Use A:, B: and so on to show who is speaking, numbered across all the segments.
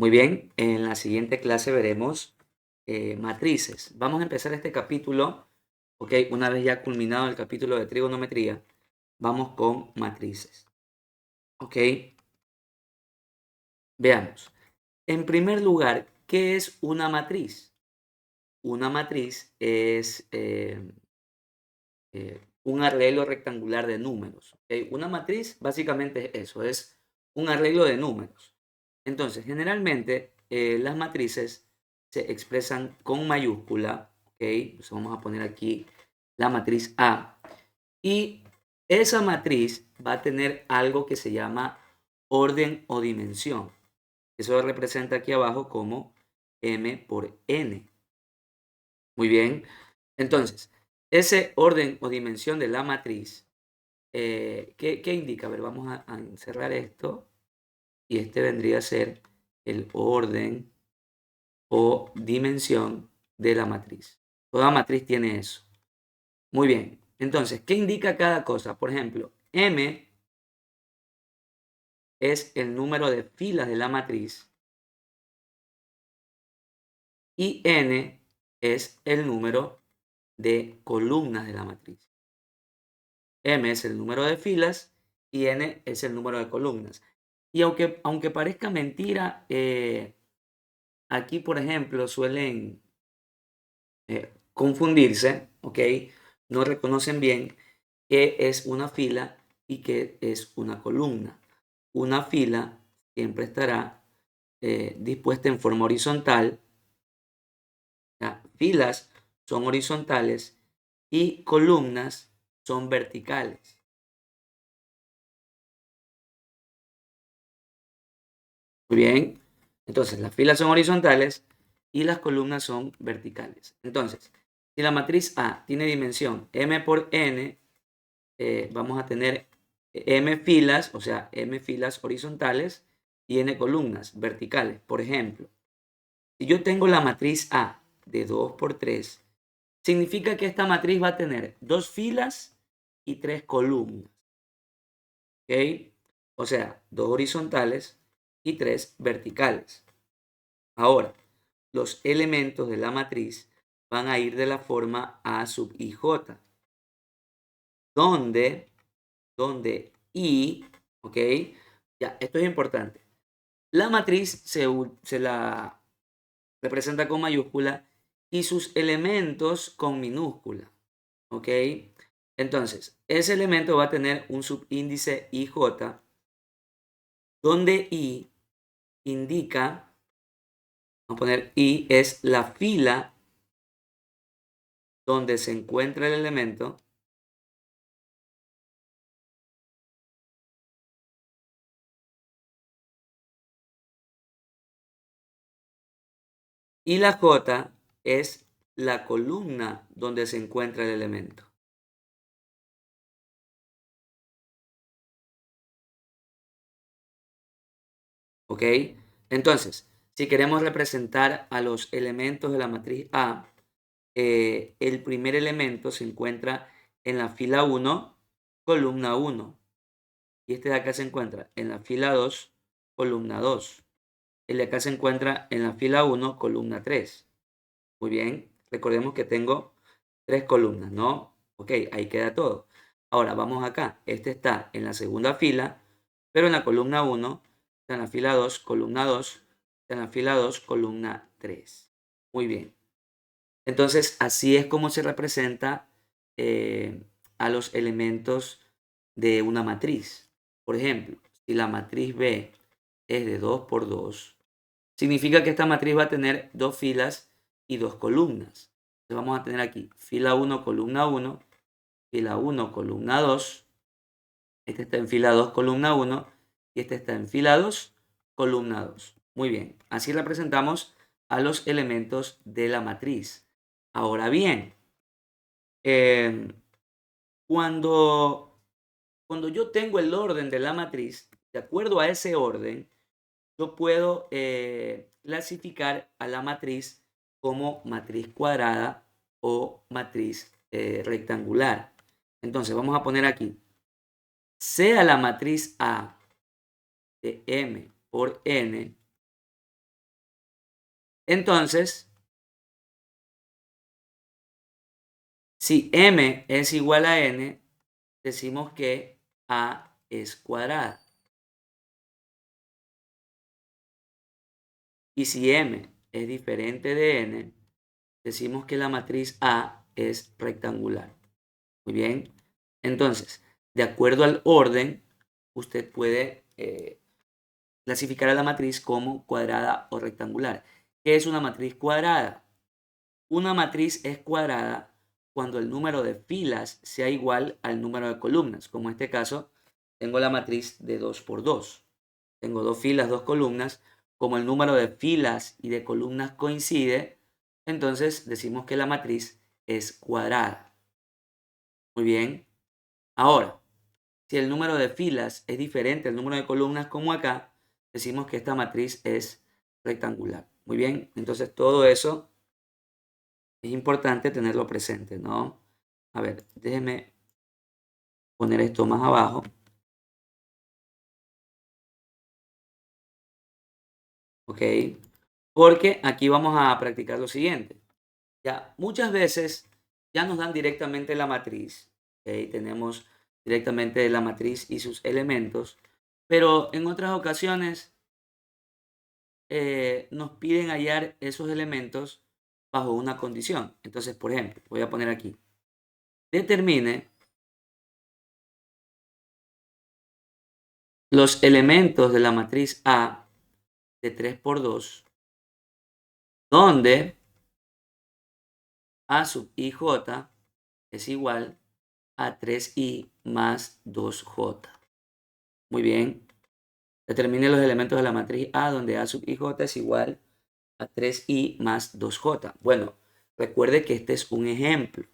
A: Muy bien, en la siguiente clase veremos matrices. Vamos a empezar este capítulo, ok, una vez ya culminado el capítulo de trigonometría, vamos con matrices, ok. Veamos. En primer lugar, ¿qué es una matriz? Una matriz es un arreglo rectangular de números, ok. Una matriz básicamente es eso, es un arreglo de números. Entonces, generalmente las matrices se expresan con mayúscula, ¿ok? Entonces vamos a poner aquí la matriz A. Y esa matriz va a tener algo que se llama orden o dimensión. Eso lo representa aquí abajo como M por N. Muy bien. Entonces, ese orden o dimensión de la matriz, ¿qué indica? A ver, vamos a encerrar esto. Y este vendría a ser el orden o dimensión de la matriz. Toda matriz tiene eso. Muy bien. Entonces, ¿qué indica cada cosa? Por ejemplo, M es el número de filas de la matriz y N es el número de columnas de la matriz. M es el número de filas y N es el número de columnas. Y aunque parezca mentira, aquí, por ejemplo, suelen confundirse, ¿ok? No reconocen bien qué es una fila y qué es una columna. Una fila siempre estará dispuesta en forma horizontal. ¿Ya? Filas son horizontales y columnas son verticales. Muy bien. Entonces, las filas son horizontales y las columnas son verticales. Entonces, si la matriz A tiene dimensión m por n, vamos a tener m filas, o sea, m filas horizontales y n columnas verticales. Por ejemplo, si yo tengo la matriz A de 2 por 3, significa que esta matriz va a tener 2 filas y 3 columnas. ¿Ok? O sea, 2 horizontales y 3 verticales. Ahora, los elementos de la matriz van a ir de la forma A sub ij, donde I, ¿ok? Ya, esto es importante. La matriz se la representa con mayúscula y sus elementos con minúscula, ¿ok? Entonces, ese elemento va a tener un subíndice IJ, donde I indica, vamos a poner I es la fila donde se encuentra el elemento y la J es la columna donde se encuentra el elemento. ¿Ok? Entonces, si queremos representar a los elementos de la matriz A, el primer elemento se encuentra en la fila 1, columna 1. Y este de acá se encuentra en la fila 2, columna 2. El de acá se encuentra en la fila 1, columna 3. Muy bien, recordemos que tengo 3 columnas, ¿no? Ok, ahí queda todo. Ahora vamos acá. Este está en la segunda fila, pero en la columna 1, está en la fila 2, columna 2, está en la fila 2, columna 3. Muy bien. Entonces, así es como se representa a los elementos de una matriz. Por ejemplo, si la matriz B es de 2 por 2, significa que esta matriz va a tener 2 filas y 2 columnas. Entonces vamos a tener aquí fila 1, columna 1, fila 1, columna 2. Este está en fila 2, columna 1 y este está en fila 2, columna 2. Muy bien, así representamos a los elementos de la matriz. Ahora bien, em, cuando, cuando yo tengo el orden de la matriz, de acuerdo a ese orden, yo puedo clasificar a la matriz como matriz cuadrada o matriz rectangular. Entonces vamos a poner aquí, sea la matriz A de M por N, Entonces, si M es igual a N, decimos que A es cuadrada. Y si M es diferente de N, decimos que la matriz A es rectangular. Muy bien. Entonces, de acuerdo al orden, usted puede clasificar a la matriz como cuadrada o rectangular. ¿Qué es una matriz cuadrada? Una matriz es cuadrada cuando el número de filas sea igual al número de columnas. Como en este caso, tengo la matriz de 2 por 2. Tengo dos filas, dos columnas. Como el número de filas y de columnas coincide, entonces decimos que la matriz es cuadrada. Muy bien. Ahora, si el número de filas es diferente al número de columnas como acá, decimos que esta matriz es rectangular. Muy bien. Entonces todo eso es importante tenerlo presente, ¿no? A ver, déjeme poner esto más abajo. ¿Ok? Porque aquí vamos a practicar lo siguiente. Ya, muchas veces ya nos dan directamente la matriz. ¿Ok? Tenemos directamente la matriz y sus elementos. Pero en otras ocasiones nos piden hallar esos elementos bajo una condición. Entonces, por ejemplo, voy a poner aquí. Determine los elementos de la matriz A de 3 por 2, donde A sub ij es igual a 3i más 2j. Muy bien. Determine los elementos de la matriz A donde A sub ij es igual a 3i más 2j. Bueno, recuerde que este es un ejemplo.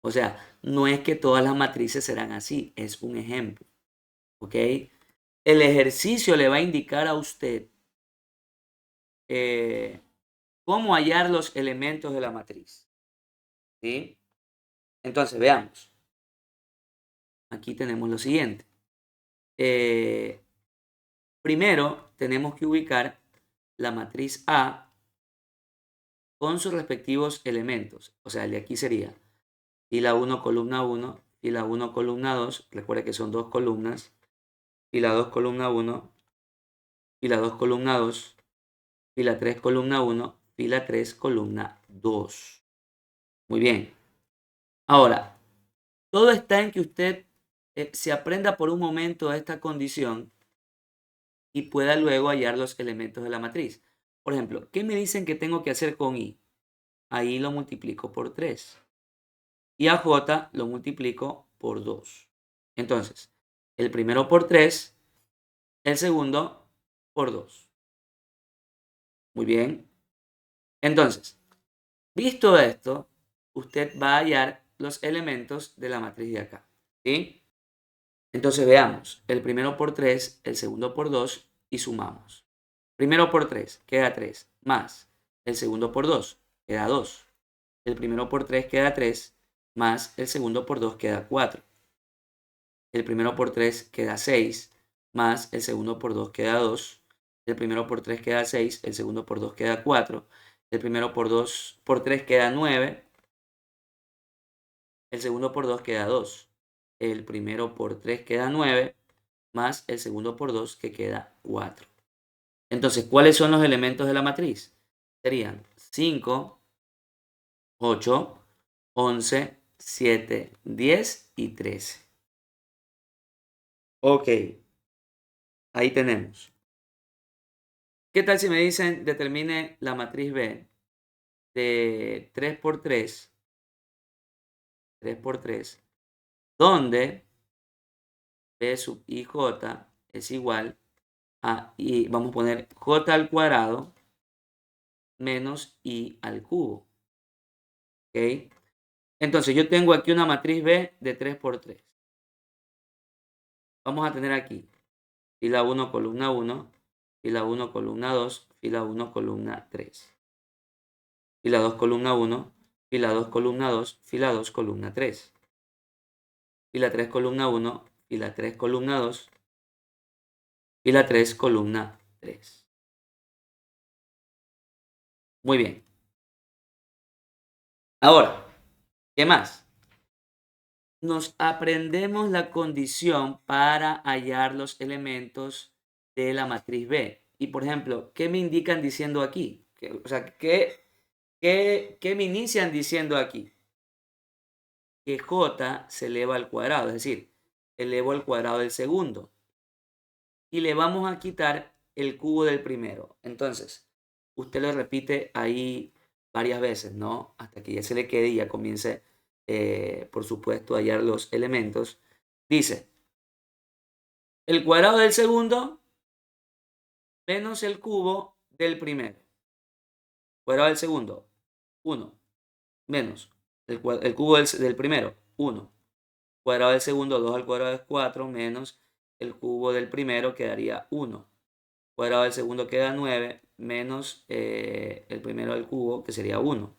A: O sea, no es que todas las matrices serán así, es un ejemplo. ¿Ok? El ejercicio le va a indicar a usted eh, cómo hallar los elementos de la matriz. ¿Sí? Entonces, veamos. Aquí tenemos lo siguiente. Primero, tenemos que ubicar la matriz A con sus respectivos elementos. O sea, el de aquí sería fila 1, columna 1, fila 1, columna 2. Recuerda que son dos columnas. Fila 2, columna 1, fila 2, columna 2, fila 3, columna 1, fila 3, columna 2. Muy bien. Ahora, todo está en que usted se aprenda por un momento esta condición y pueda luego hallar los elementos de la matriz. Por ejemplo, ¿qué me dicen que tengo que hacer con i? Ahí lo multiplico por 3. Y a j lo multiplico por 2. Entonces, el primero por 3, el segundo por 2. Muy bien. Entonces, visto esto, usted va a hallar los elementos de la matriz de acá. ¿Sí? Entonces veamos, el primero por 3, el segundo por 2 y sumamos. Primero por 3 queda 3, más el segundo por 2 queda 2. El primero por 3 queda 3, más el segundo por 2 queda 4. El primero por 3 queda 6, más el segundo por 2 queda 2. El primero por 3 queda 6, el segundo por 2 queda 4. El primero por 2 por 3 queda 9, el segundo por 2 queda 2. El primero por 3 queda 9, más el segundo por 2 que queda 4. Entonces, ¿cuáles son los elementos de la matriz? Serían 5, 8, 11, 7, 10 y 13. Ok, ahí tenemos. ¿Qué tal si me dicen determine la matriz B de 3 por 3, 3 por 3, donde B sub ij es igual a, y vamos a poner j al cuadrado menos i al cubo. ¿Ok? Entonces yo tengo aquí una matriz B de 3 por 3. Vamos a tener aquí fila 1, columna 1, fila 1, columna 2, fila 1, columna 3. Fila 2, columna 1, fila 2, columna 2, fila 2, columna 3. Fila 3, columna 1, fila 3, columna 2, fila 3, columna 3. Muy bien. Ahora, ¿qué más? Nos aprendemos la condición para hallar los elementos de la matriz B. Y por ejemplo, ¿qué me indican diciendo aquí? O sea, ¿qué me inician diciendo aquí? Que J se eleva al cuadrado, es decir, elevo al cuadrado del segundo. Y le vamos a quitar el cubo del primero. Entonces, usted lo repite ahí varias veces, ¿no? Hasta que ya se le quede y ya comience, por supuesto, a hallar los elementos. Dice, el cuadrado del segundo menos el cubo del primero. Cuadrado del segundo, 1. Menos el cubo del primero, 1. Cuadrado del segundo, 2 al cuadrado es 4, menos el cubo del primero quedaría 1. Cuadrado del segundo queda 9, menos el primero al cubo, que sería 1.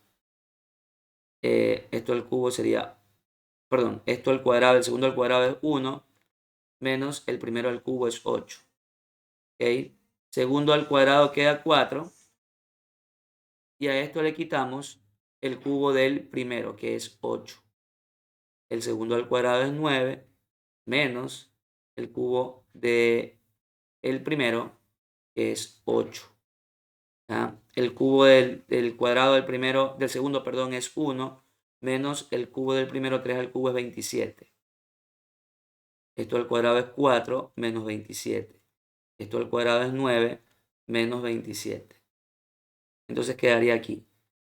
A: Esto al cubo sería, perdón, esto al cuadrado, el segundo al cuadrado es 1, menos el primero al cubo es 8. ¿Ok? Segundo al cuadrado queda 4, y a esto le quitamos el cubo del primero, que es 8. El segundo al cuadrado es 9, menos el cubo de el primero, que es 8. ¿Ya? El cubo del cuadrado del segundo, perdón, es 1, menos el cubo del primero, 3 al cubo es 27. Esto al cuadrado es 4, menos 27. Esto al cuadrado es 9, menos 27. Entonces quedaría aquí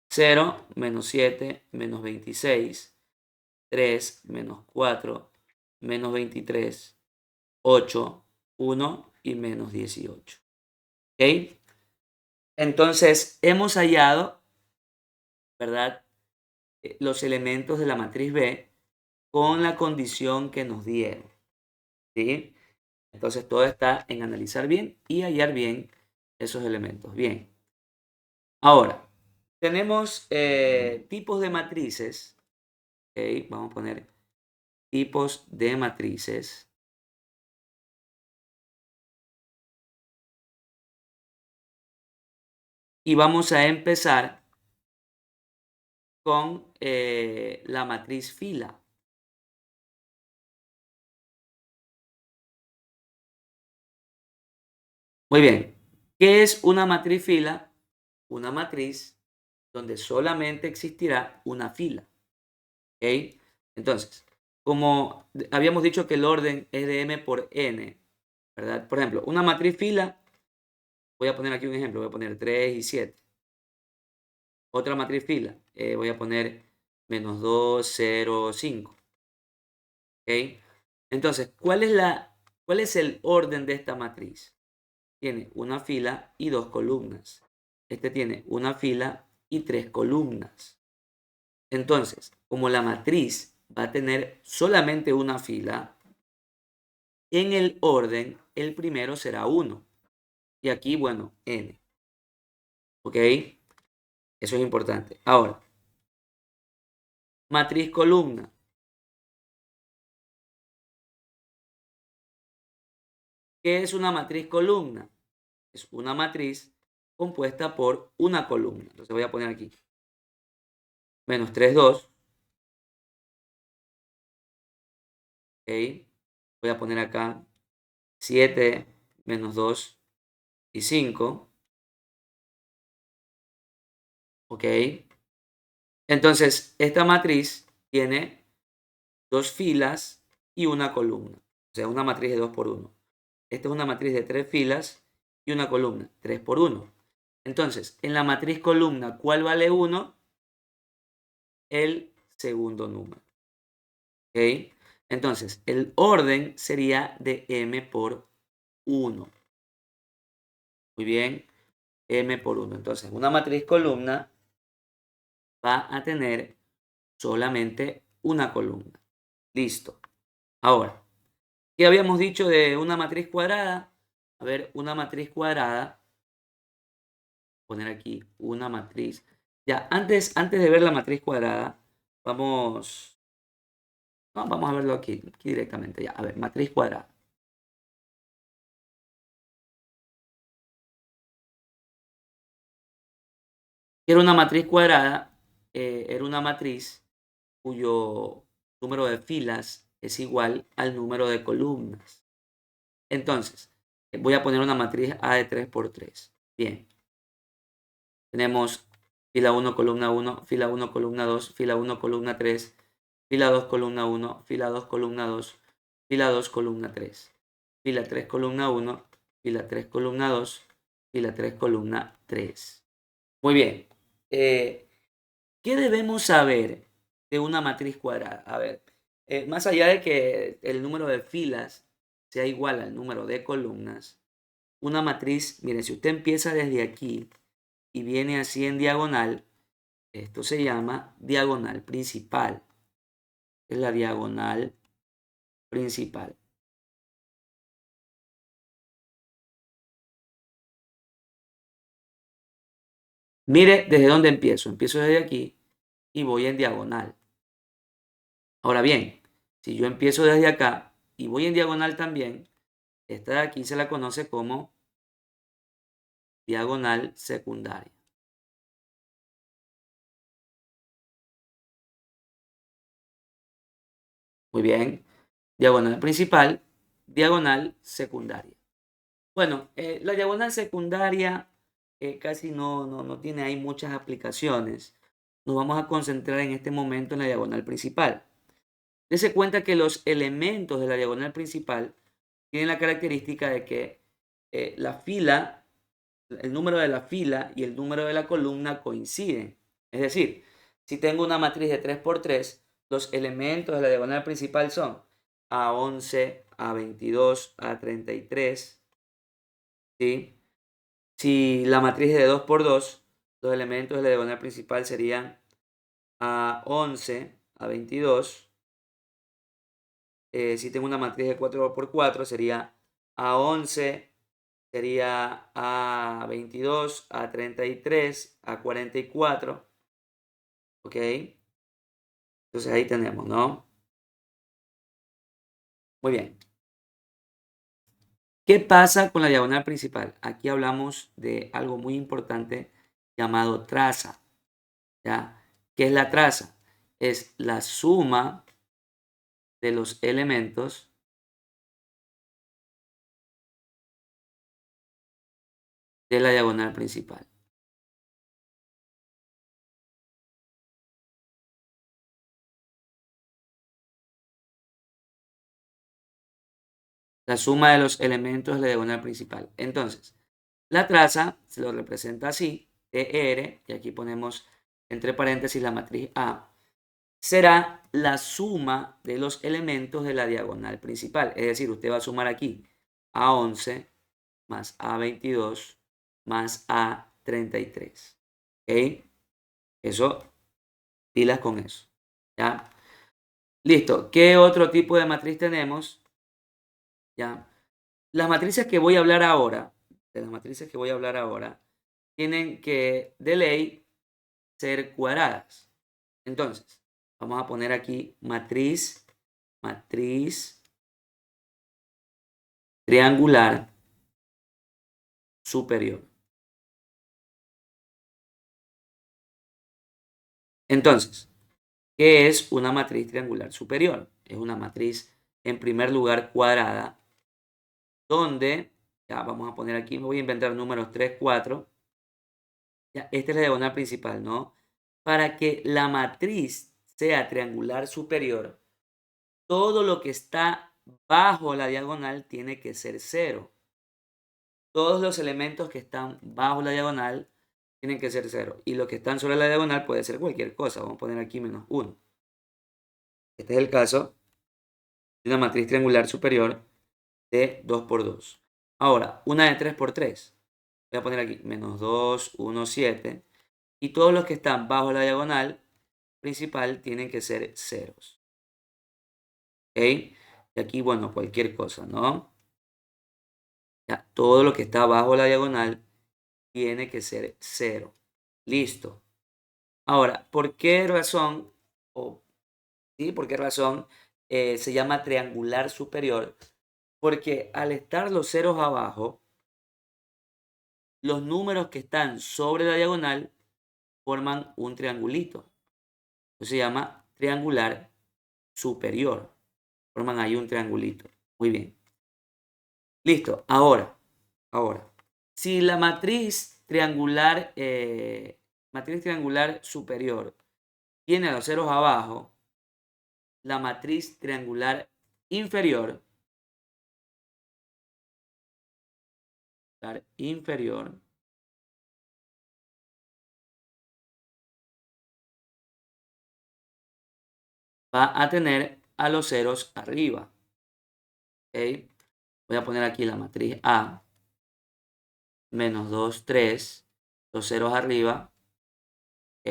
A: 0, menos 7, menos 26, 3, menos 4, menos 23, 8, 1 y menos 18. ¿Ok? Entonces hemos hallado, ¿verdad? Los elementos de la matriz B con la condición que nos dieron. ¿Sí? Entonces todo está en analizar bien y hallar bien esos elementos. Bien. Ahora, tenemos tipos de matrices. ¿Ok? Vamos a poner tipos de matrices. Y vamos a empezar con la matriz fila. Muy bien. ¿Qué es una matriz fila? Una matriz donde solamente existirá una fila. ¿Ok? Entonces, como habíamos dicho que el orden es de m por n, ¿verdad? Por ejemplo, una matriz fila, voy a poner aquí un ejemplo, voy a poner 3 y 7. Otra matriz fila, voy a poner menos 2, 0, 5. ¿Ok? Entonces, ¿cuál es el orden de esta matriz? Tiene una fila y dos columnas. Este tiene una fila y tres columnas. Entonces, como la matriz va a tener solamente una fila, en el orden el primero será 1. Y aquí, bueno, n. ¿Ok? Eso es importante. Ahora, matriz columna. ¿Qué es una matriz columna? Es una matriz compuesta por una columna. Entonces voy a poner aquí menos 3, 2. ¿Ok? Voy a poner acá 7, menos 2 y 5. ¿Ok? Entonces, esta matriz tiene dos filas y una columna. O sea, una matriz de 2 por 1. Esta es una matriz de 3 filas y una columna, 3 por 1. Entonces, en la matriz columna, ¿cuál vale 1? El segundo número. ¿Ok? Entonces, el orden sería de m por 1. Muy bien, m por 1. Entonces, una matriz columna va a tener solamente una columna. Listo. Ahora, ¿qué habíamos dicho de una matriz cuadrada? A ver, una matriz cuadrada, poner aquí una matriz. Ya, antes de ver la matriz cuadrada, vamos, no, vamos a verlo aquí directamente. Ya, a ver, matriz cuadrada. Era una matriz cuadrada, era una matriz cuyo número de filas es igual al número de columnas. Entonces, voy a poner una matriz A de 3 por 3. Bien, tenemos fila 1, columna 1, fila 1, columna 2, fila 1, columna 3, fila 2, columna 1, fila 2, columna 2, fila 2, columna 3, fila 3, columna 1, fila 3, columna 2, fila 3, columna 3. Muy bien. Eh, ¿Qué debemos saber de una matriz cuadrada? A ver, más allá de que el número de filas sea igual al número de columnas, una matriz, miren, si usted empieza desde aquí y viene así en diagonal, esto se llama diagonal principal. Es la diagonal principal. Mire desde dónde empiezo. Empiezo desde aquí y voy en diagonal. Ahora bien, si yo empiezo desde acá y voy en diagonal también, esta de aquí se la conoce como diagonal secundaria. Muy bien. Diagonal principal, diagonal secundaria. Bueno, la diagonal secundaria casi no tiene ahí muchas aplicaciones. Nos vamos a concentrar en este momento en la diagonal principal. Dese cuenta que los elementos de la diagonal principal tienen la característica de que la fila, el número de la fila y el número de la columna coinciden. Es decir, si tengo una matriz de 3 por 3, los elementos de la diagonal principal son A11, A22, A33, ¿sí? Si la matriz es de 2 por 2, los elementos de la diagonal principal serían A11, A22. Si tengo una matriz de 4 por 4, sería A11, sería A22, A33, A44. ¿Ok? Entonces ahí tenemos, ¿no? Muy bien. ¿Qué pasa con la diagonal principal? Aquí hablamos de algo muy importante llamado traza, ¿ya? ¿Qué es la traza? Es la suma de los elementos de la diagonal principal. La suma de los elementos de la diagonal principal. Entonces, la traza se lo representa así, TR, y aquí ponemos entre paréntesis la matriz A, será la suma de los elementos de la diagonal principal. Es decir, usted va a sumar aquí A11 más A22 más A33. ¿Ok? Eso, pilas con eso. ¿Ya? Listo. ¿Qué otro tipo de matriz tenemos? ¿Ya? Las matrices que voy a hablar ahora, de las matrices que voy a hablar ahora, tienen que, de ley, ser cuadradas. Entonces, vamos a poner aquí matriz triangular superior. Entonces, ¿qué es una matriz triangular superior? Es una matriz, en primer lugar, cuadrada, donde, ya vamos a poner aquí, me voy a inventar números 3, 4. Ya, esta es la diagonal principal, ¿no? Para que la matriz sea triangular superior, todo lo que está bajo la diagonal tiene que ser cero. Todos los elementos que están bajo la diagonal tienen que ser cero. Y los que están sobre la diagonal puede ser cualquier cosa. Vamos a poner aquí menos 1. Este es el caso de una matriz triangular superior de 2 por 2. Ahora, una de 3 por 3. Voy a poner aquí menos 2, 1, 7. Y todos los que están bajo la diagonal principal tienen que ser ceros. ¿Ok? Y aquí, bueno, cualquier cosa, ¿no? Ya, todo lo que está bajo la diagonal tiene que ser cero. Listo. Ahora, ¿por qué razón, o sí, por qué razón se llama triangular superior? Porque al estar los ceros abajo, los números que están sobre la diagonal forman un triangulito. Eso se llama triangular superior. Forman ahí un triangulito. Muy bien. Listo. Ahora, si la matriz triangular superior tiene los ceros abajo, la matriz triangular inferior, va a tener a los ceros arriba. ¿Ok? Voy a poner aquí la matriz A, menos 2, 3, los ceros arriba. ¿Ok?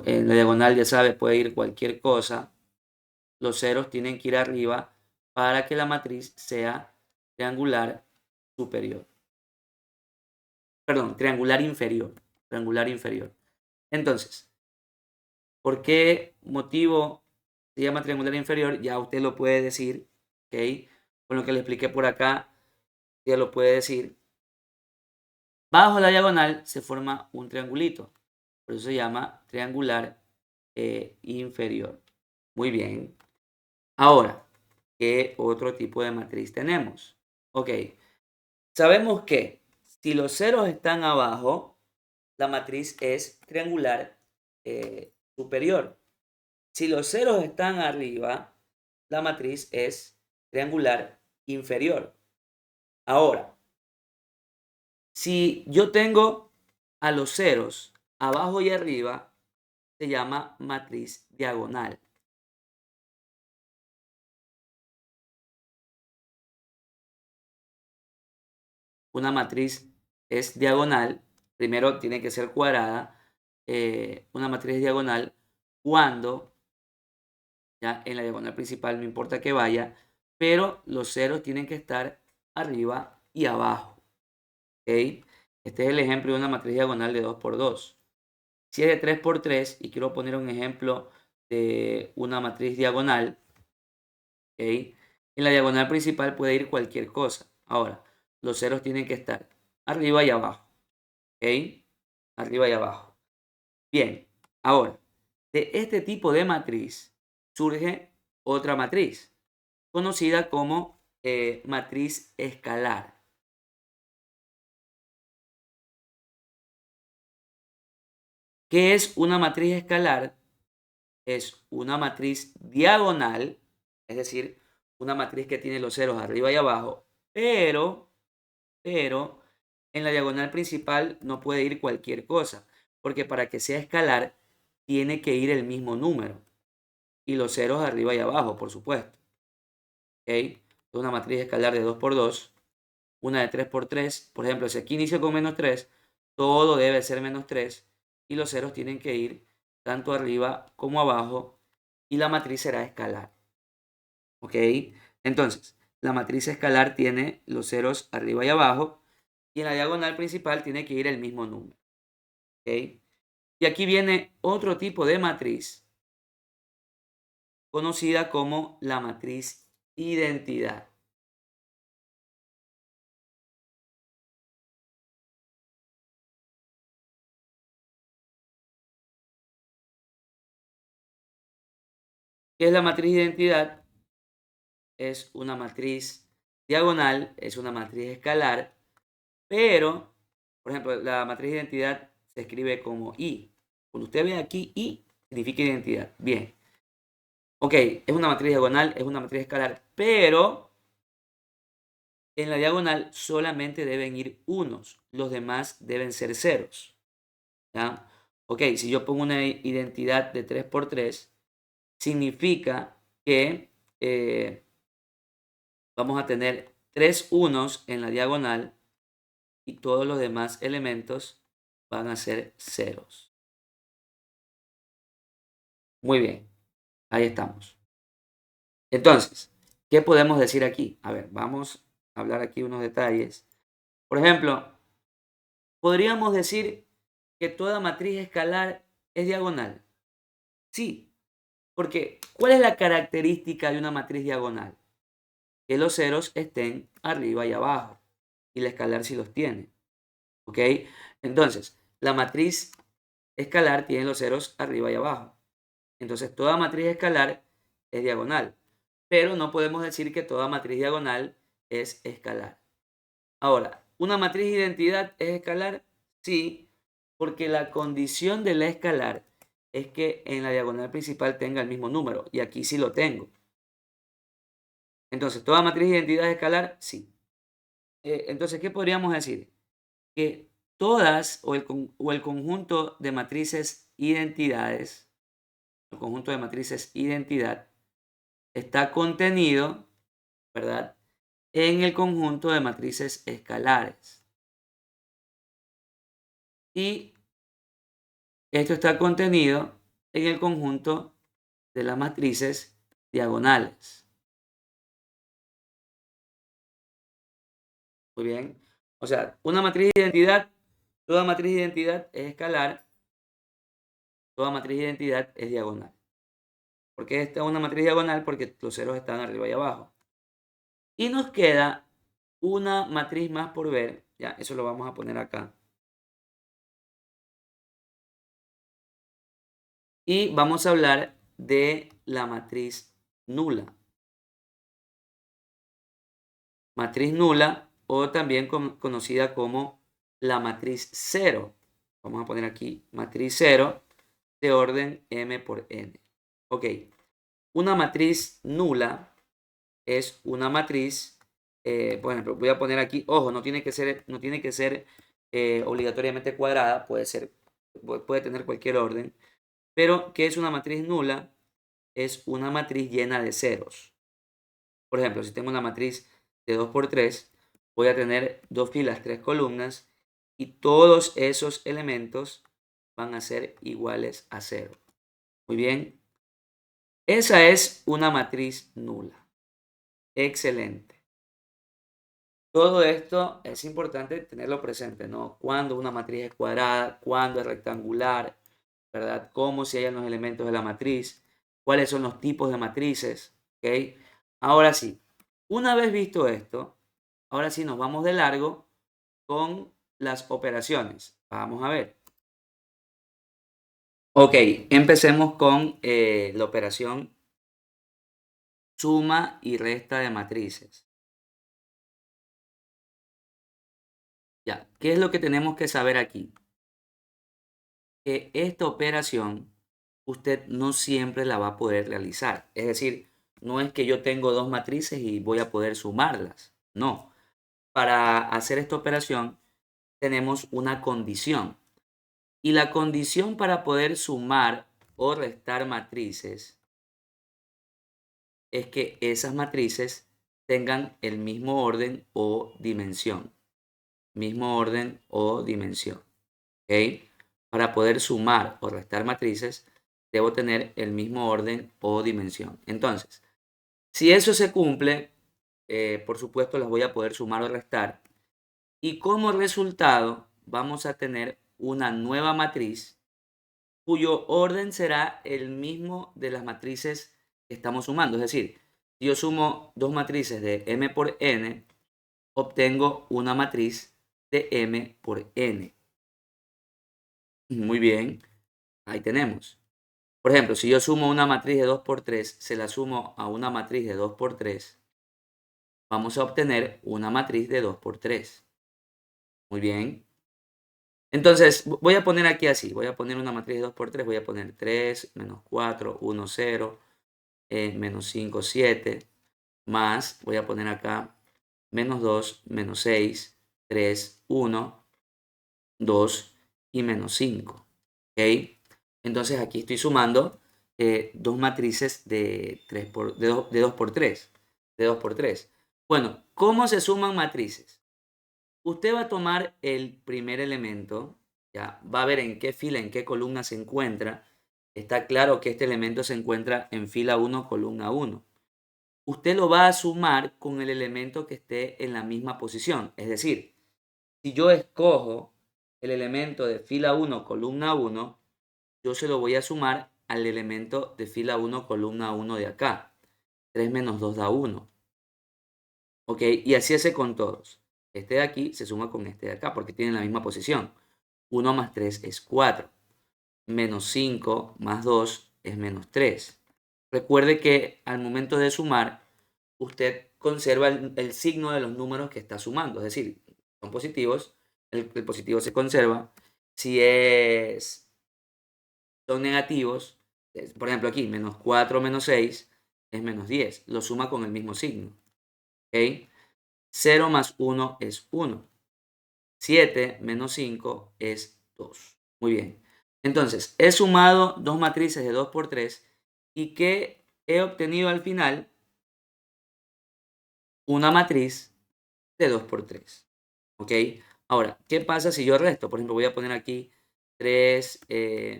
A: En la diagonal, ya sabes, puede ir cualquier cosa. Los ceros tienen que ir arriba para que la matriz sea triangular superior. Perdón, triangular inferior. Triangular inferior. Entonces, ¿por qué motivo se llama triangular inferior? Ya usted lo puede decir, ¿ok? Con lo que le expliqué por acá, ya lo puede decir. Bajo la diagonal se forma un triangulito. Por eso se llama triangular inferior. Muy bien. Ahora, ¿qué otro tipo de matriz tenemos? Ok, sabemos que si los ceros están abajo, la matriz es triangular superior. Si los ceros están arriba, la matriz es triangular inferior. Ahora, si yo tengo a los ceros abajo y arriba, se llama matriz diagonal. Una matriz es diagonal, primero tiene que ser cuadrada. Una matriz diagonal cuando ya en la diagonal principal no importa que vaya, pero los ceros tienen que estar arriba y abajo. ¿Ok? Este es el ejemplo de una matriz diagonal de 2 por 2. Si es de 3 por 3 y quiero poner un ejemplo de una matriz diagonal, ¿ok? En la diagonal principal puede ir cualquier cosa. Ahora, los ceros tienen que estar arriba y abajo. ¿Ok? Arriba y abajo. Bien, ahora, de este tipo de matriz surge otra matriz, conocida como matriz escalar. ¿Qué es una matriz escalar? Es una matriz diagonal, es decir, una matriz que tiene los ceros arriba y abajo, pero en la diagonal principal no puede ir cualquier cosa, porque para que sea escalar tiene que ir el mismo número y los ceros arriba y abajo, por supuesto. ¿Ok? Una matriz escalar de 2 por 2, una de 3 por 3, por ejemplo, si aquí inicio con menos 3, todo debe ser menos 3 y los ceros tienen que ir tanto arriba como abajo y la matriz será escalar. ¿Ok? Entonces, la matriz escalar tiene los ceros arriba y abajo y en la diagonal principal tiene que ir el mismo número. ¿Ok? Y aquí viene otro tipo de matriz conocida como la matriz identidad. ¿Qué es la matriz identidad? Es una matriz diagonal, es una matriz escalar, pero, por ejemplo, la matriz identidad se escribe como I. Cuando usted ve aquí I, significa identidad. Bien. Ok, es una matriz diagonal, es una matriz escalar, pero en la diagonal solamente deben ir unos, los demás deben ser ceros. ¿Ya? Ok, si yo pongo una identidad de 3 por 3, significa que vamos a tener 3 unos en la diagonal y todos los demás elementos van a ser ceros. Muy bien, ahí estamos. Entonces, ¿qué podemos decir aquí? A ver, vamos a hablar aquí unos detalles. Por ejemplo, podríamos decir que toda matriz escalar es diagonal. Sí, porque ¿cuál es la característica de una matriz diagonal? Que los ceros estén arriba y abajo y la escalar si los tiene. ¿Ok? Entonces, la matriz escalar tiene los ceros arriba y abajo. Entonces, toda matriz escalar es diagonal, pero no podemos decir que toda matriz diagonal es escalar. Ahora, ¿una matriz de identidad es escalar? Sí, porque la condición de la escalar es que en la diagonal principal tenga el mismo número, y aquí sí lo tengo. Entonces, ¿toda matriz de identidad es escalar? Sí. Entonces, ¿qué podríamos decir? Que todas o el conjunto de matrices identidades, el conjunto de matrices identidad, está contenido, ¿verdad?, en el conjunto de matrices escalares. Y esto está contenido en el conjunto de las matrices diagonales. Muy bien. O sea, una matriz de identidad, toda matriz de identidad es escalar, toda matriz de identidad es diagonal. ¿Por qué esta es una matriz diagonal? Porque los ceros están arriba y abajo. Y nos queda una matriz más por ver. Ya, eso lo vamos a poner acá. Y vamos a hablar de la matriz nula. Matriz nula o también conocida como la matriz cero. Vamos a poner aquí matriz cero de orden m por n. Ok, una matriz nula es una matriz, por ejemplo, voy a poner aquí, ojo, no tiene que ser obligatoriamente cuadrada, puede tener cualquier orden, pero ¿qué es una matriz nula? Es una matriz llena de ceros. Por ejemplo, si tengo una matriz de 2 por 3, voy a tener dos filas, tres columnas, y todos esos elementos van a ser iguales a 0. Muy bien. Esa es una matriz nula. Excelente. Todo esto es importante tenerlo presente, ¿no? Cuando una matriz es cuadrada, cuando es rectangular, ¿verdad? Cómo se hallan los elementos de la matriz, cuáles son los tipos de matrices, ¿ok? Ahora sí, una vez visto esto, ahora sí nos vamos de largo con las operaciones. Vamos a ver. Ok, empecemos con la operación suma y resta de matrices. Ya, ¿qué es lo que tenemos que saber aquí? Que esta operación usted no siempre la va a poder realizar. Es decir, no es que yo tengo dos matrices y voy a poder sumarlas. No. Para hacer esta operación tenemos una condición. Y la condición para poder sumar o restar matrices es que esas matrices tengan el mismo orden o dimensión. Mismo orden o dimensión. ¿Ok? Para poder sumar o restar matrices, debo tener el mismo orden o dimensión. Entonces, si eso se cumple, por supuesto las voy a poder sumar o restar. Y como resultado, vamos a tener una nueva matriz cuyo orden será el mismo de las matrices que estamos sumando. Es decir, si yo sumo dos matrices de m por n, obtengo una matriz de m por n. Muy bien, ahí tenemos. Por ejemplo, si yo sumo una matriz de 2 por 3, se la sumo a una matriz de 2 por 3, vamos a obtener una matriz de 2 por 3. Muy bien. Entonces, voy a poner aquí así, voy a poner una matriz de 2 por 3, voy a poner 3, menos 4, 1, 0, menos 5, 7, más, voy a poner acá, menos 2, menos 6, 3, 1, 2 y menos 5. ¿Ok? Entonces aquí estoy sumando dos matrices de 2 por 3. De 2 por 3. Bueno, ¿cómo se suman matrices? Usted va a tomar el primer elemento, ya va a ver en qué fila, en qué columna se encuentra. Está claro que este elemento se encuentra en fila 1, columna 1. Usted lo va a sumar con el elemento que esté en la misma posición. Es decir, si yo escojo el elemento de fila 1, columna 1, yo se lo voy a sumar al elemento de fila 1, columna 1 de acá. 3 menos 2 da 1. ¿Ok? Y así hace con todos. Este de aquí se suma con este de acá porque tienen la misma posición. 1 más 3 es 4. Menos 5 más 2 es menos 3. Recuerde que al momento de sumar, usted conserva el signo de los números que está sumando. Es decir, son positivos, el positivo se conserva. Si son negativos, por ejemplo aquí, menos 4 menos 6 es menos 10. Lo suma con el mismo signo. ¿Ok? 0 más 1 es 1. 7 menos 5 es 2. Muy bien. Entonces, he sumado dos matrices de 2 por 3 y ¿qué he obtenido al final? Una matriz de 2 por 3. ¿Ok? Ahora, ¿qué pasa si yo resto? Por ejemplo, voy a poner aquí 3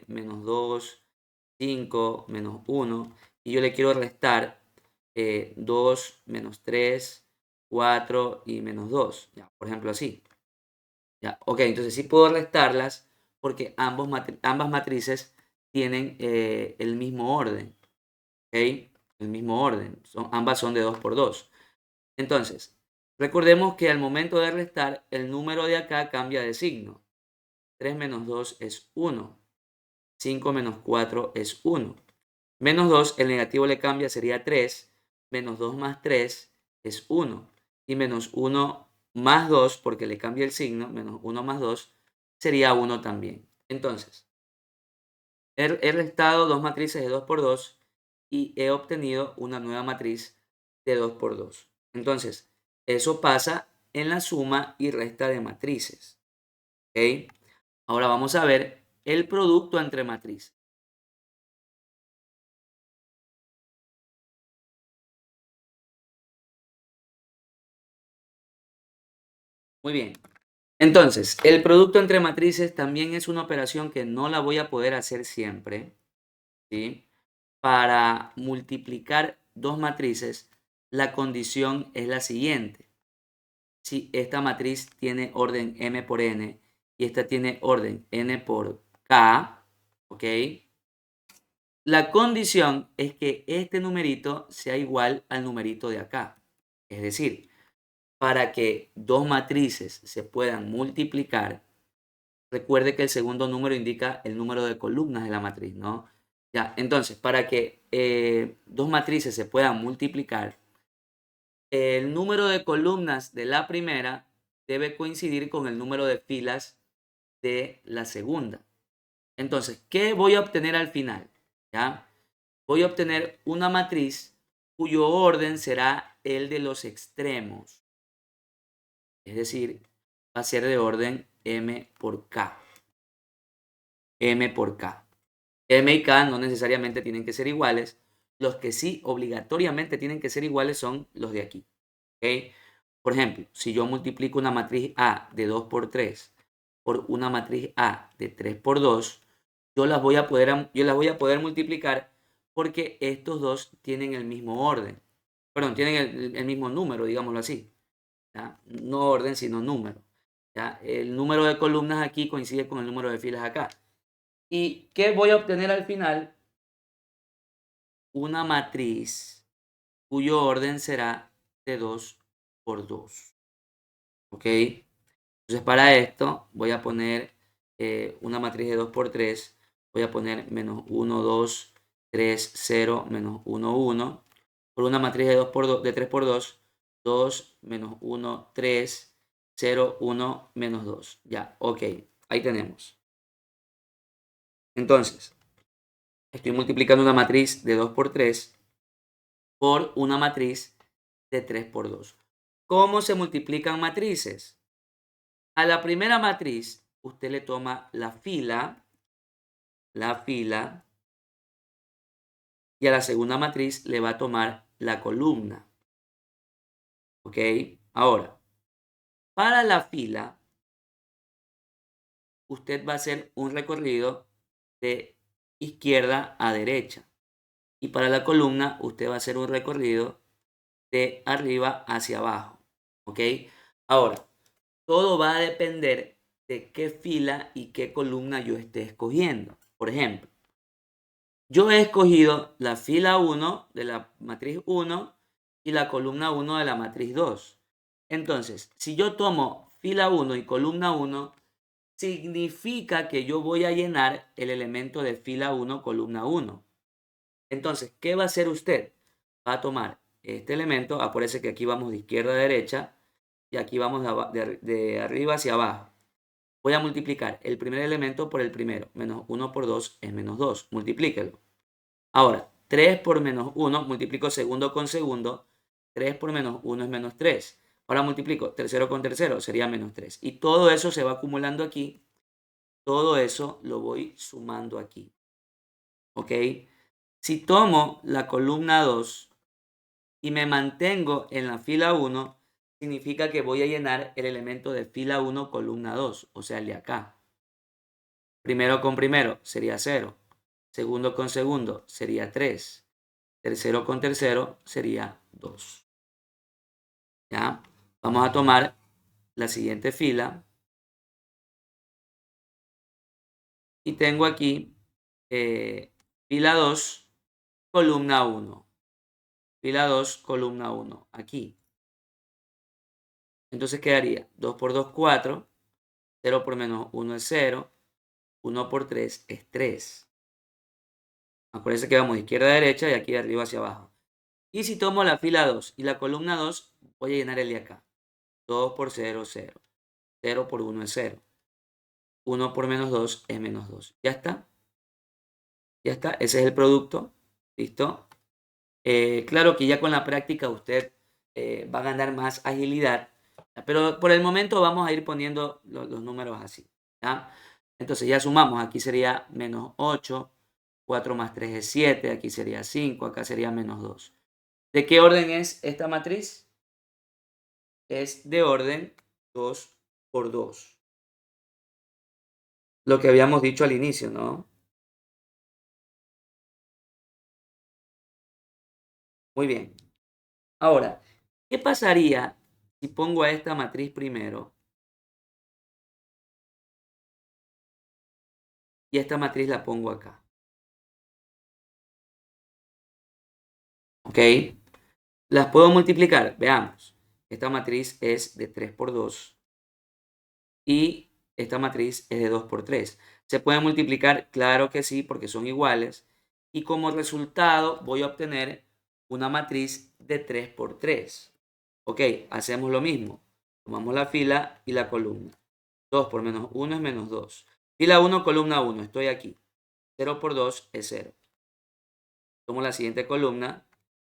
A: menos 2, 5 menos 1 y yo le quiero restar 2 menos 3, 4 y menos 2. Ya, por ejemplo, así. Ya, ok, entonces sí puedo restarlas porque ambas matrices tienen el mismo orden. ¿Ok? El mismo orden. Ambas son de 2 por 2. Entonces, recordemos que al momento de restar, el número de acá cambia de signo. 3 menos 2 es 1. 5 menos 4 es 1. Menos 2, el negativo le cambia, sería 3. Menos 2 más 3 es 1. Y menos 1 más 2, porque le cambia el signo, menos 1 más 2, sería 1 también. Entonces, he restado dos matrices de 2 por 2 y he obtenido una nueva matriz de 2 por 2. Entonces, eso pasa en la suma y resta de matrices. ¿Ok? Ahora vamos a ver el producto entre matrices. Muy bien. Entonces, el producto entre matrices también es una operación que no la voy a poder hacer siempre, ¿sí? Para multiplicar dos matrices, la condición es la siguiente. Si esta matriz tiene orden m por n y esta tiene orden n por k, ¿ok? La condición es que este numerito sea igual al numerito de acá. Es decir, para que dos matrices se puedan multiplicar, recuerde que el segundo número indica el número de columnas de la matriz, ¿no? Ya, entonces, para que dos matrices se puedan multiplicar, el número de columnas de la primera debe coincidir con el número de filas de la segunda. Entonces, ¿qué voy a obtener al final? ¿Ya? Voy a obtener una matriz cuyo orden será el de los extremos. Es decir, va a ser de orden m por k. M por k. M y k no necesariamente tienen que ser iguales. Los que sí obligatoriamente tienen que ser iguales son los de aquí. ¿Ok? Por ejemplo, si yo multiplico una matriz A de 2 por 3 por una matriz A de 3 por 2, yo las voy a poder multiplicar porque estos dos tienen el mismo orden. Perdón, tienen el mismo número, digámoslo así. ¿Ya? No orden, sino número. ¿Ya? El número de columnas aquí coincide con el número de filas acá. ¿Y qué voy a obtener al final? Una matriz cuyo orden será de 2 por 2. ¿Ok? Entonces para esto voy a poner una matriz de 2 por 3. Voy a poner menos 1, 2, 3, 0, menos 1, 1. Por una matriz de 2 por 2, de 3 por 2, 2, menos 1, 3, 0, 1, menos 2. Ya, ok. Ahí tenemos. Entonces, estoy multiplicando una matriz de 2 por 3 por una matriz de 3 por 2. ¿Cómo se multiplican matrices? A la primera matriz, usted le toma la fila, y a la segunda matriz le va a tomar la columna. ¿Ok? Ahora, para la fila, usted va a hacer un recorrido de izquierda a derecha. Y para la columna, usted va a hacer un recorrido de arriba hacia abajo. ¿Ok? Ahora, todo va a depender de qué fila y qué columna yo esté escogiendo. Por ejemplo, yo he escogido la fila 1 de la matriz 1 y la columna 1 de la matriz 2. Entonces, si yo tomo fila 1 y columna 1, significa que yo voy a llenar el elemento de fila 1, columna 1. Entonces, ¿qué va a hacer usted? Va a tomar este elemento, acuérdese que aquí vamos de izquierda a derecha y aquí vamos de arriba hacia abajo. Voy a multiplicar el primer elemento por el primero. Menos 1 por 2 es menos 2. Multiplíquelo. Ahora, 3 por menos 1, multiplico segundo con segundo. 3 por menos 1 es menos 3. Ahora multiplico tercero con tercero, sería menos 3. Y todo eso se va acumulando aquí. Todo eso lo voy sumando aquí. ¿Ok? Si tomo la columna 2 y me mantengo en la fila 1, significa que voy a llenar el elemento de fila 1, columna 2, o sea, el de acá. Primero con primero sería 0. Segundo con segundo sería 3. Tercero con tercero sería 2. ¿Ya? Vamos a tomar la siguiente fila. Y tengo aquí fila 2, columna 1. Fila 2, columna 1. Aquí. Entonces quedaría 2 por 2, 4. 0 por menos 1 es 0. 1 por 3 es 3. Acuérdense que vamos de izquierda a derecha y aquí de arriba hacia abajo. Y si tomo la fila 2 y la columna 2, voy a llenar el de acá. 2 por 0, 0. 0 por 1 es 0. 1 por menos 2 es menos 2. ¿Ya está? Ya está. Ese es el producto. ¿Listo? Claro que ya con la práctica usted va a ganar más agilidad. Pero por el momento vamos a ir poniendo los números así. ¿Ya? Entonces ya sumamos. Aquí sería menos 8. 4 más 3 es 7. Aquí sería 5. Acá sería menos 2. ¿De qué orden es esta matriz? Es de orden 2 por 2. Lo que habíamos dicho al inicio, ¿no? Muy bien. Ahora, ¿qué pasaría si pongo a esta matriz primero y esta matriz la pongo acá? ¿Ok? Las puedo multiplicar. Veamos. Esta matriz es de 3 por 2 y esta matriz es de 2 por 3. ¿Se pueden multiplicar? Claro que sí, porque son iguales. Y como resultado voy a obtener una matriz de 3 por 3. Ok, hacemos lo mismo. Tomamos la fila y la columna. 2 por menos 1 es menos 2. Fila 1, columna 1. Estoy aquí. 0 por 2 es 0. Tomo la siguiente columna.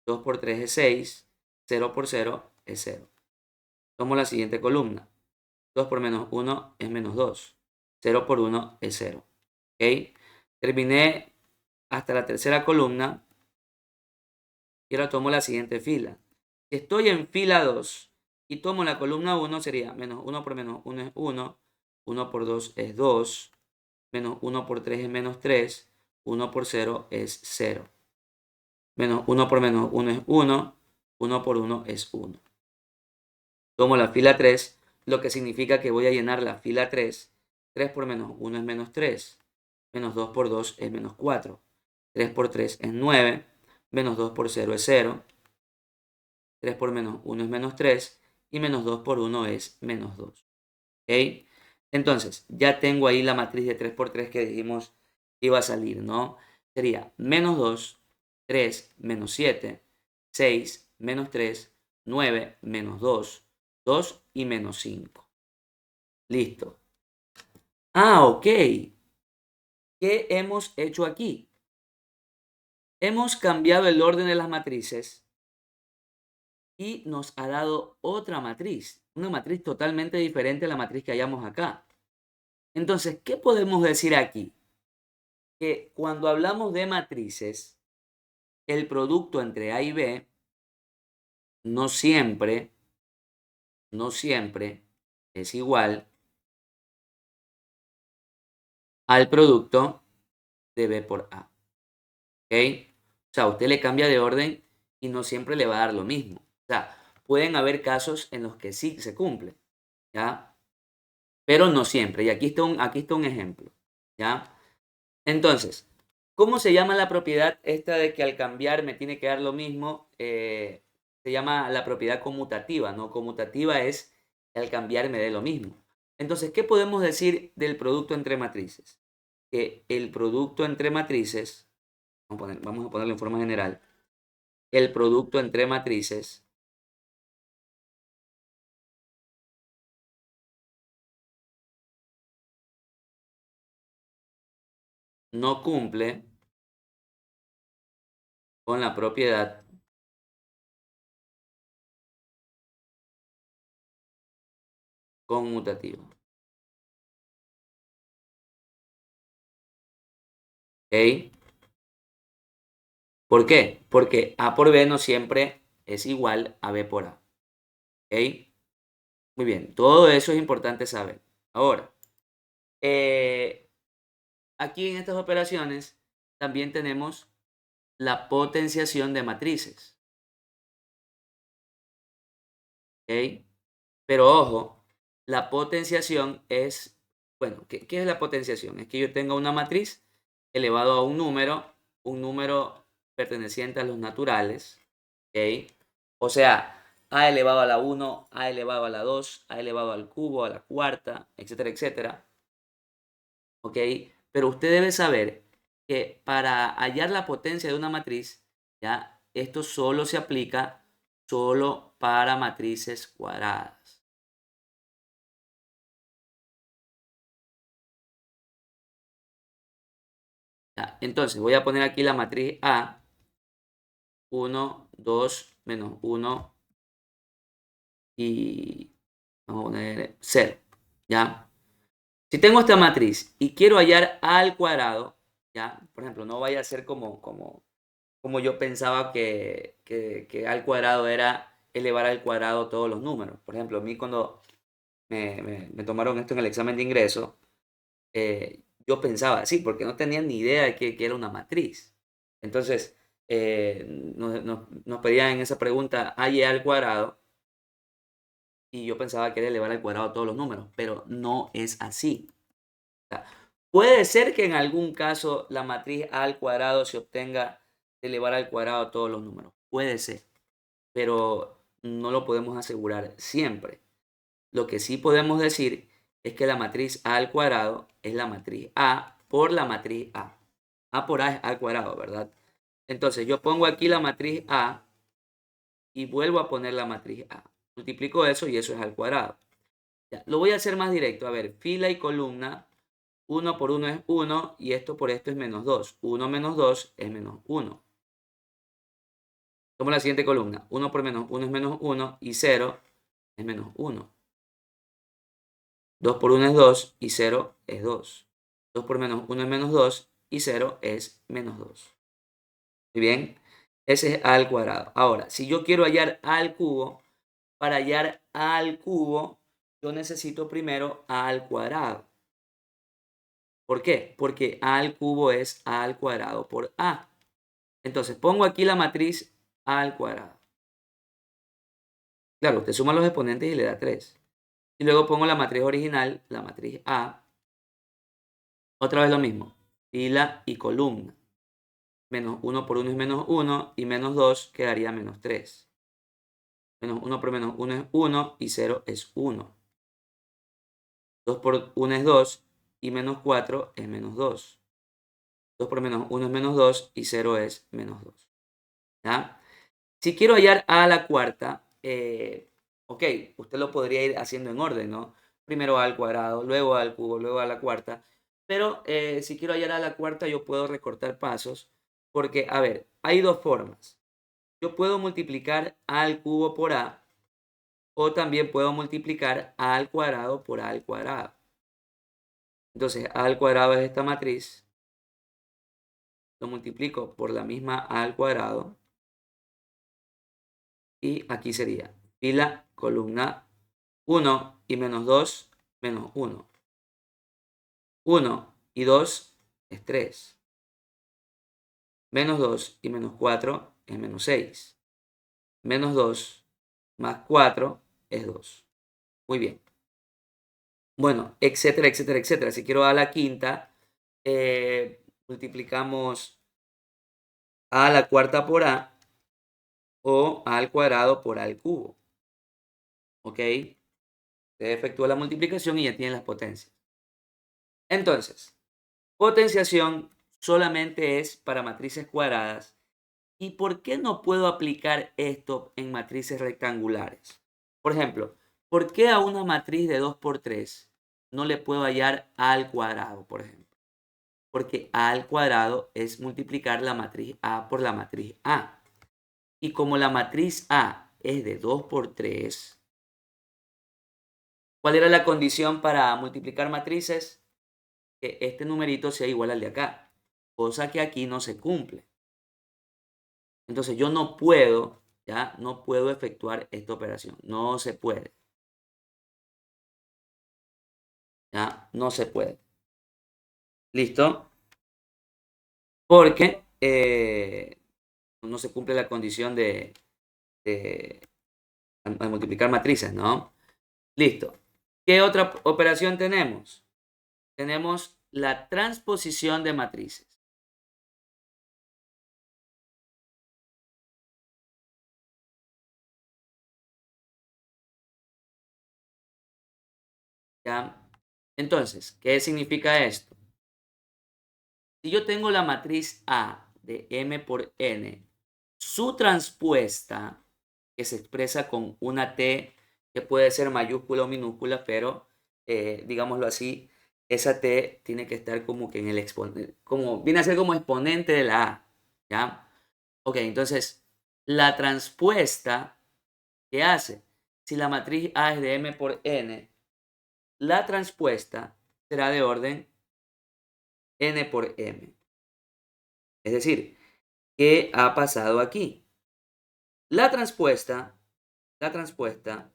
A: 2 por 3 es 6. 0 por 0 es 0. Tomo la siguiente columna. 2 por menos 1 es menos 2. 0 por 1 es 0. ¿Ok? Terminé hasta la tercera columna. Y ahora tomo la siguiente fila. Si estoy en fila 2 y tomo la columna 1, sería menos 1 por menos 1 es 1. 1 por 2 es 2. Menos 1 por 3 es menos 3. 1 por 0 es 0. Menos 1 por menos 1 es 1. 1 por 1 es 1. Tomo la fila 3, lo que significa que voy a llenar la fila 3. 3 por menos 1 es menos 3. Menos 2 por 2 es menos 4. 3 por 3 es 9. Menos 2 por 0 es 0. 3 por menos 1 es menos 3. Y menos 2 por 1 es menos 2. ¿Ok? Entonces, ya tengo ahí la matriz de 3 por 3 que dijimos que iba a salir, ¿no? Sería menos 2, 3, menos 7, 6, menos 3, 9, menos 2, 2 y menos 5. Listo. Ah, ok. ¿Qué hemos hecho aquí? Hemos cambiado el orden de las matrices y nos ha dado otra matriz. Una matriz totalmente diferente a la matriz que hallamos acá. Entonces, ¿qué podemos decir aquí? Que cuando hablamos de matrices, el producto entre A y B no siempre, no siempre es igual al producto de B por A. ¿Ok? O sea, usted le cambia de orden y no siempre le va a dar lo mismo. O sea, pueden haber casos en los que sí se cumple, ¿ya? Pero no siempre. Y aquí está un ejemplo, ¿ya? Entonces, ¿cómo se llama la propiedad esta de que al cambiar me tiene que dar lo mismo? Se llama la propiedad conmutativa, ¿no? Conmutativa es que al cambiar me dé lo mismo. Entonces, ¿qué podemos decir del producto entre matrices? Que el producto entre matrices, vamos a ponerlo en forma general, el producto entre matrices no cumple con la propiedad conmutativa. ¿Ok? ¿Por qué? Porque A por B no siempre es igual a B por A. ¿Ok? Muy bien, todo eso es importante saber. Ahora, eh, aquí en estas operaciones también tenemos la potenciación de matrices. ¿Ok? Pero ojo, la potenciación es, bueno, ¿qué es la potenciación? Es que yo tenga una matriz elevado a un número perteneciente a los naturales, ¿ok? O sea, a elevado a la 1, a elevado a la 2, a elevado al cubo, a la cuarta, etcétera, etcétera, ¿ok? Pero usted debe saber que para hallar la potencia de una matriz, ya, esto solo se aplica solo para matrices cuadradas. Ya, entonces voy a poner aquí la matriz A, 1, 2, menos 1 y vamos a poner 0. ¿Ya? Si tengo esta matriz y quiero hallar A al cuadrado, ¿ya? Por ejemplo, no vaya a ser como yo pensaba que A al cuadrado era elevar al cuadrado todos los números. Por ejemplo, a mí cuando me tomaron esto en el examen de ingreso, yo pensaba así, porque no tenía ni idea de que era una matriz. Entonces, nos pedían en esa pregunta a y al cuadrado, y yo pensaba que era elevar al cuadrado todos los números, pero no es así. O sea, puede ser que en algún caso la matriz a al cuadrado se obtenga de elevar al cuadrado todos los números. Puede ser, pero no lo podemos asegurar siempre. Lo que sí podemos decir es que la matriz a al cuadrado es la matriz A por la matriz A. A por A es A al cuadrado, ¿verdad? Entonces yo pongo aquí la matriz A y vuelvo a poner la matriz A. Multiplico eso y eso es al cuadrado. Ya, lo voy a hacer más directo. A ver, fila y columna. 1 por 1 es 1 y esto por esto es menos 2. 1 menos 2 es menos 1. Tomo la siguiente columna. 1 por menos 1 es menos 1 y 0 es menos 1. 2 por 1 es 2 y 0 es 2. 2 por menos 1 es menos 2 y 0 es menos 2. Muy bien, ese es a al cuadrado. Ahora, si yo quiero hallar a al cubo, para hallar a al cubo, yo necesito primero a al cuadrado. ¿Por qué? Porque a al cubo es a al cuadrado por a. Entonces, pongo aquí la matriz a al cuadrado. Claro, usted suma los exponentes y le da 3. Y luego pongo la matriz original, la matriz a. Otra vez lo mismo, fila y columna. Menos 1 por 1 es menos 1 y menos 2 quedaría menos 3. Menos 1 por menos 1 es 1 y 0 es 1. 2 por 1 es 2 y menos 4 es menos 2. 2 por menos 1 es menos 2 y 0 es menos 2. ¿Ya? Si quiero hallar a la cuarta, ok, usted lo podría ir haciendo en orden, ¿no? Primero a al cuadrado, luego a al cubo, luego a la cuarta. Pero si quiero hallar a la cuarta, yo puedo recortar pasos. Porque, a ver, hay dos formas. Yo puedo multiplicar a al cubo por a, o también puedo multiplicar a al cuadrado por a al cuadrado. Entonces, a al cuadrado es esta matriz. Lo multiplico por la misma a al cuadrado. Y aquí sería fila, columna 1 y menos 2, menos 1. 1 y 2 es 3. Menos 2 y menos 4 es menos 6. Menos 2 más 4 es 2. Muy bien. Bueno, etcétera, etcétera, etcétera. Si quiero a la quinta, multiplicamos a la cuarta por a o a al cuadrado por a al cubo. ¿Ok? Se efectúa la multiplicación y ya tienen las potencias. Entonces, potenciación solamente es para matrices cuadradas. ¿Y por qué no puedo aplicar esto en matrices rectangulares? Por ejemplo, ¿por qué a una matriz de 2 por 3 no le puedo hallar a al cuadrado, por ejemplo? Porque a al cuadrado es multiplicar la matriz A por la matriz A. Y como la matriz A es de 2 por 3, ¿cuál era la condición para multiplicar matrices? Que este numerito sea igual al de acá, cosa que aquí no se cumple. Entonces yo no puedo, ya, no puedo efectuar esta operación. No se puede, ya, no se puede. ¿Listo? Porque no se cumple la condición de al multiplicar matrices, ¿no? Listo. ¿Qué otra operación tenemos? Tenemos la transposición de matrices. ¿Ya? Entonces, ¿qué significa esto? Si yo tengo la matriz A de m por n, su transpuesta, que se expresa con una t que puede ser mayúscula o minúscula, pero digámoslo así, esa t tiene que estar como que en el exponente, como viene a ser como exponente de la A, ¿ya? Ok, entonces, la transpuesta, ¿qué hace? Si la matriz A es de m por n, la transpuesta será de orden n por m. Es decir, ¿qué ha pasado aquí? La transpuesta, la transpuesta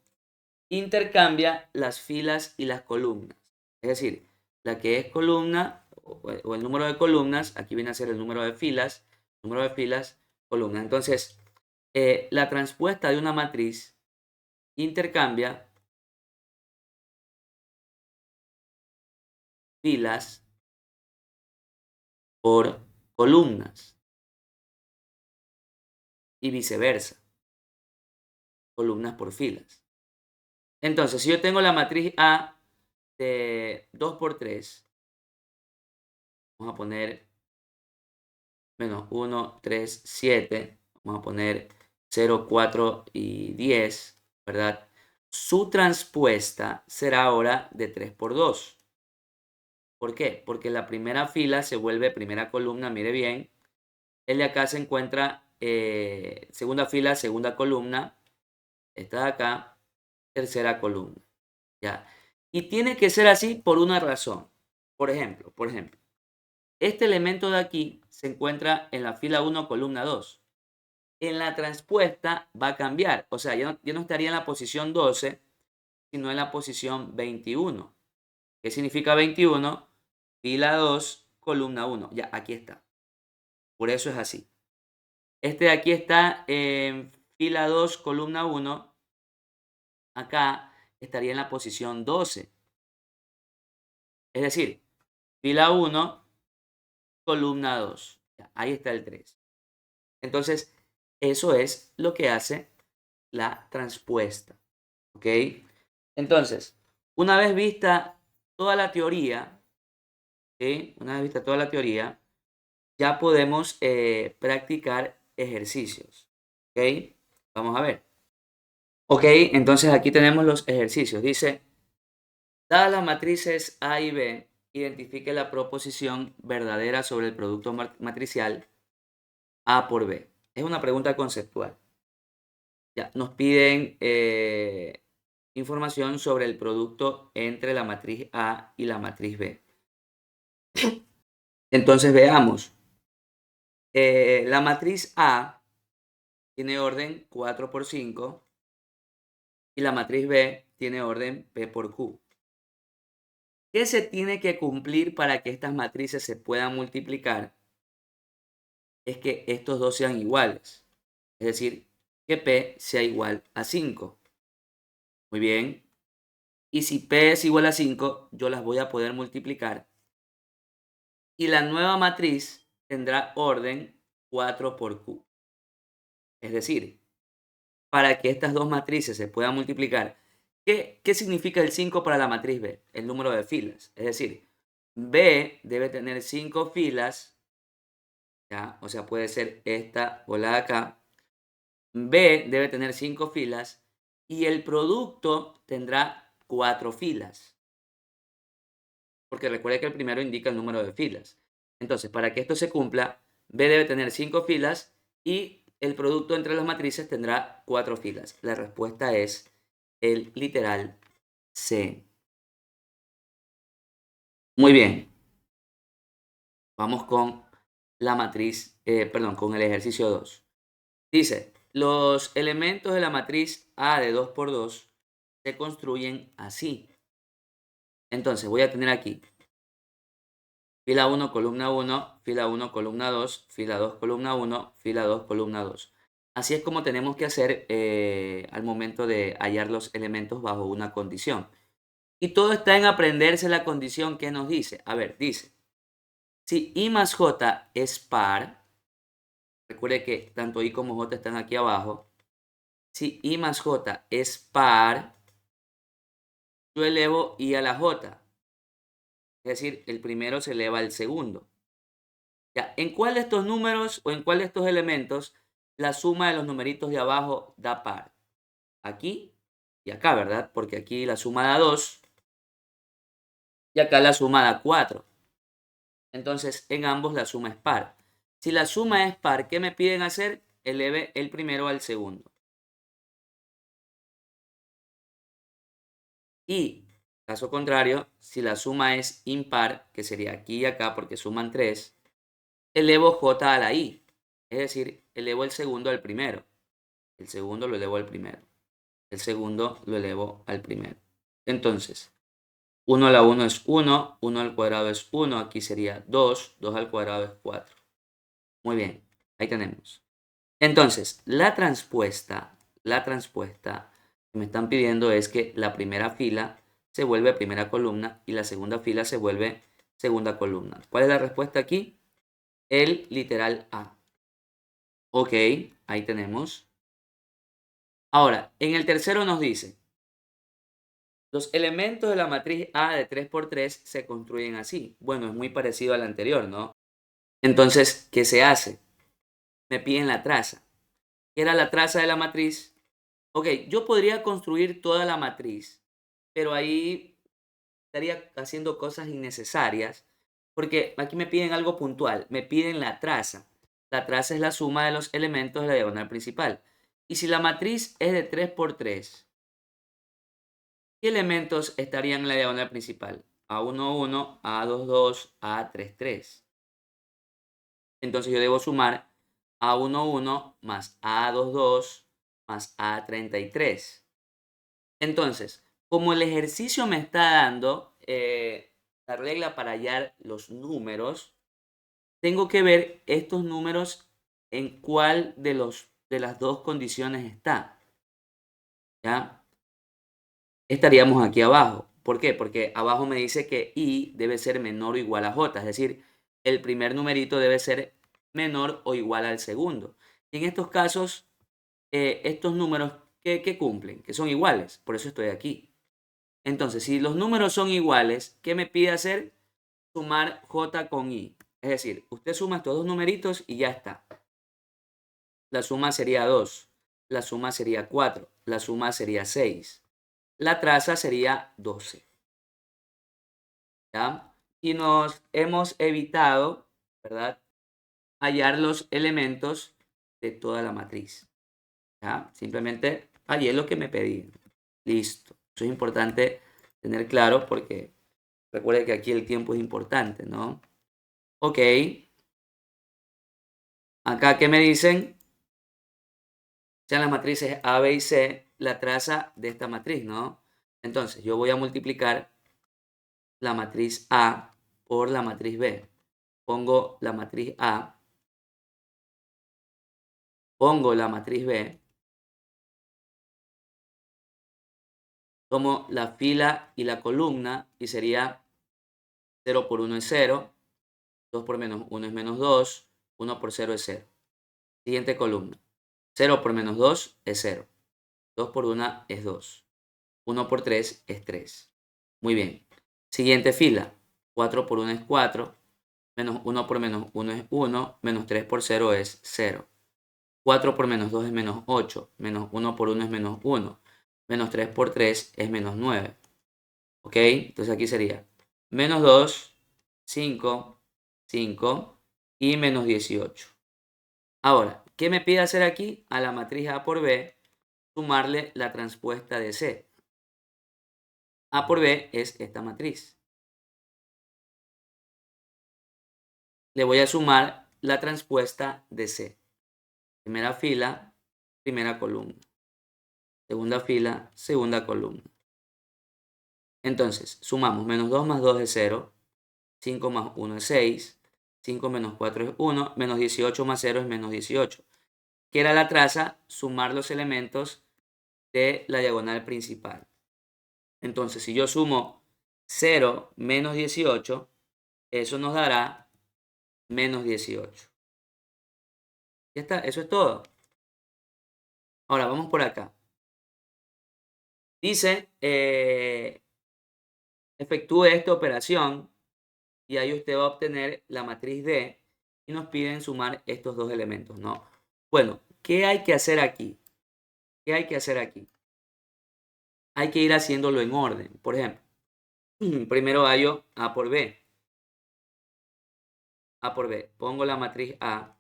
A: intercambia las filas y las columnas. Es decir, la que es columna o el número de columnas, aquí viene a ser el número de filas, columna. Entonces, la transpuesta de una matriz intercambia filas por columnas y viceversa, columnas por filas. Entonces, si yo tengo la matriz A de 2 por 3, vamos a poner menos 1, 3, 7, vamos a poner 0, 4 y 10, ¿verdad? Su transpuesta será ahora de 3 por 2. ¿Por qué? Porque la primera fila se vuelve primera columna, mire bien. El de acá se encuentra segunda fila, segunda columna. Esta de acá, tercera columna. ¿Ya? Y tiene que ser así por una razón. Por ejemplo, este elemento de aquí se encuentra en la fila 1, columna 2. En la transpuesta va a cambiar. O sea, ya no estaría en la posición 12, sino en la posición 21. ¿Qué significa 21? Fila 2, columna 1. Ya, aquí está. Por eso es así. Este de aquí está en fila 2, columna 1. Acá estaría en la posición 12. Es decir, fila 1, columna 2. Ya, ahí está el 3. Entonces, eso es lo que hace la transpuesta. ¿Ok? Entonces, una vez vista toda la teoría, ¿sí? Una vez vista toda la teoría, ya podemos practicar ejercicios. ¿Ok? Vamos a ver. Ok, entonces aquí tenemos los ejercicios. Dice, dadas las matrices A y B, identifique la proposición verdadera sobre el producto matricial A por B. Es una pregunta conceptual. Ya, nos piden información sobre el producto entre la matriz A y la matriz B. Entonces veamos. La matriz A tiene orden 4 por 5 y la matriz B tiene orden P por Q. ¿Qué se tiene que cumplir para que estas matrices se puedan multiplicar? Es que estos dos sean iguales. Es decir, que P sea igual a 5. Muy bien. Y si P es igual a 5, yo las voy a poder multiplicar. Y la nueva matriz tendrá orden 4 por Q. Es decir, para que estas dos matrices se puedan multiplicar, ¿Qué significa el 5 para la matriz B? El número de filas. Es decir, B debe tener 5 filas, ¿ya? O sea, puede ser esta o la de acá. B debe tener 5 filas y el producto tendrá 4 filas. Porque recuerde que el primero indica el número de filas. Entonces, para que esto se cumpla, B debe tener 5 filas y el producto entre las matrices tendrá 4 filas. La respuesta es el literal C. Muy bien, vamos con la matriz, perdón, con el ejercicio 2. Dice, los elementos de la matriz A de 2 por 2 se construyen así. Entonces voy a tener aquí fila 1, columna 1, fila 1, columna 2, fila 2, columna 1, fila 2, columna 2. Así es como tenemos que hacer al momento de hallar los elementos bajo una condición. Y todo está en aprenderse la condición que nos dice. A ver, dice, si I más J es par, recuerde que tanto I como J están aquí abajo. Si I más J es par, yo elevo I a la J. Es decir, el primero se eleva al segundo. Ya, ¿en cuál de estos números o en cuál de estos elementos la suma de los numeritos de abajo da par? Aquí y acá, ¿verdad? Porque aquí la suma da 2 y acá la suma da 4. Entonces, en ambos la suma es par. Si la suma es par, ¿qué me piden hacer? Eleve el primero al segundo. Y, caso contrario, si la suma es impar, que sería aquí y acá porque suman 3, elevo j a la i. Es decir, elevo el segundo al primero. El segundo lo elevo al primero. El segundo lo elevo al primero. Entonces, 1 a la 1 es 1, 1 al cuadrado es 1, aquí sería 2, 2 al cuadrado es 4. Muy bien, ahí tenemos. Entonces, la transpuesta que me están pidiendo es que la primera fila se vuelve primera columna y la segunda fila se vuelve segunda columna. ¿Cuál es la respuesta aquí? El literal A. Ok, ahí tenemos. Ahora, en el tercero nos dice, los elementos de la matriz A de 3 por 3 se construyen así. Bueno, es muy parecido al anterior, ¿no? Entonces, ¿qué se hace? Me piden la traza. ¿Qué era la traza de la matriz? Ok, yo podría construir toda la matriz, pero ahí estaría haciendo cosas innecesarias, porque aquí me piden algo puntual, me piden la traza. La traza es la suma de los elementos de la diagonal principal. Y si la matriz es de 3 por 3, ¿qué elementos estarían en la diagonal principal? A1, 1, A2, 2, A3, 3. Entonces yo debo sumar A1, 1 más A2, 2 más A33. Entonces, como el ejercicio me está dando la regla para hallar los números, tengo que ver estos números en cuál de las dos condiciones está. ¿Ya? Estaríamos aquí abajo. ¿Por qué? Porque abajo me dice que I debe ser menor o igual a J, es decir, el primer numerito debe ser menor o igual al segundo. Y en estos casos, estos números, ¿qué cumplen? Que son iguales, por eso estoy aquí. Entonces, si los números son iguales, ¿qué me pide hacer? Sumar J con I. Es decir, usted suma estos dos numeritos y ya está. La suma sería 2, la suma sería 4, la suma sería 6. La traza sería 12. ¿Ya? Y nos hemos evitado, ¿verdad? Hallar los elementos de toda la matriz. ¿Ya? Simplemente hallé lo que me pedí. Listo. Eso es importante tener claro porque recuerde que aquí el tiempo es importante, ¿no? Ok. Acá, ¿qué me dicen? Sean las matrices A, B y C, la traza de esta matriz, ¿no? Entonces, yo voy a multiplicar la matriz A por la matriz B. Pongo la matriz A, pongo la matriz B, tomo la fila y la columna y sería 0 por 1 es 0, 2 por menos 1 es menos 2, 1 por 0 es 0. Siguiente columna. 0 por menos 2 es 0. 2 por 1 es 2. 1 por 3 es 3. Muy bien. Siguiente fila. 4 por 1 es 4. Menos 1 por menos 1 es 1. Menos 3 por 0 es 0. 4 por menos 2 es menos 8. Menos 1 por 1 es menos 1. Menos 3 por 3 es menos 9. ¿Ok? Entonces aquí sería menos 2, 5, 5 y menos 18. Ahora, ¿qué me pide hacer aquí? A la matriz A por B, sumarle la transpuesta de C. A por B es esta matriz. Le voy a sumar la transpuesta de C. Primera fila, primera columna. Segunda fila, segunda columna. Entonces, sumamos menos 2 más 2 es 0. 5 más 1 es 6. 5 menos 4 es 1. Menos 18 más 0 es menos 18. Que era la traza, sumar los elementos de la diagonal principal. Entonces, si yo sumo 0 menos 18, eso nos dará menos 18. Ya está, eso es todo. Ahora, vamos por acá. Dice, efectúe esta operación y ahí usted va a obtener la matriz D y nos piden sumar estos dos elementos, ¿no? Bueno, ¿qué hay que hacer aquí? ¿Qué hay que hacer aquí? Hay que ir haciéndolo en orden. Por ejemplo, primero hallo A por B. A por B. Pongo la matriz A.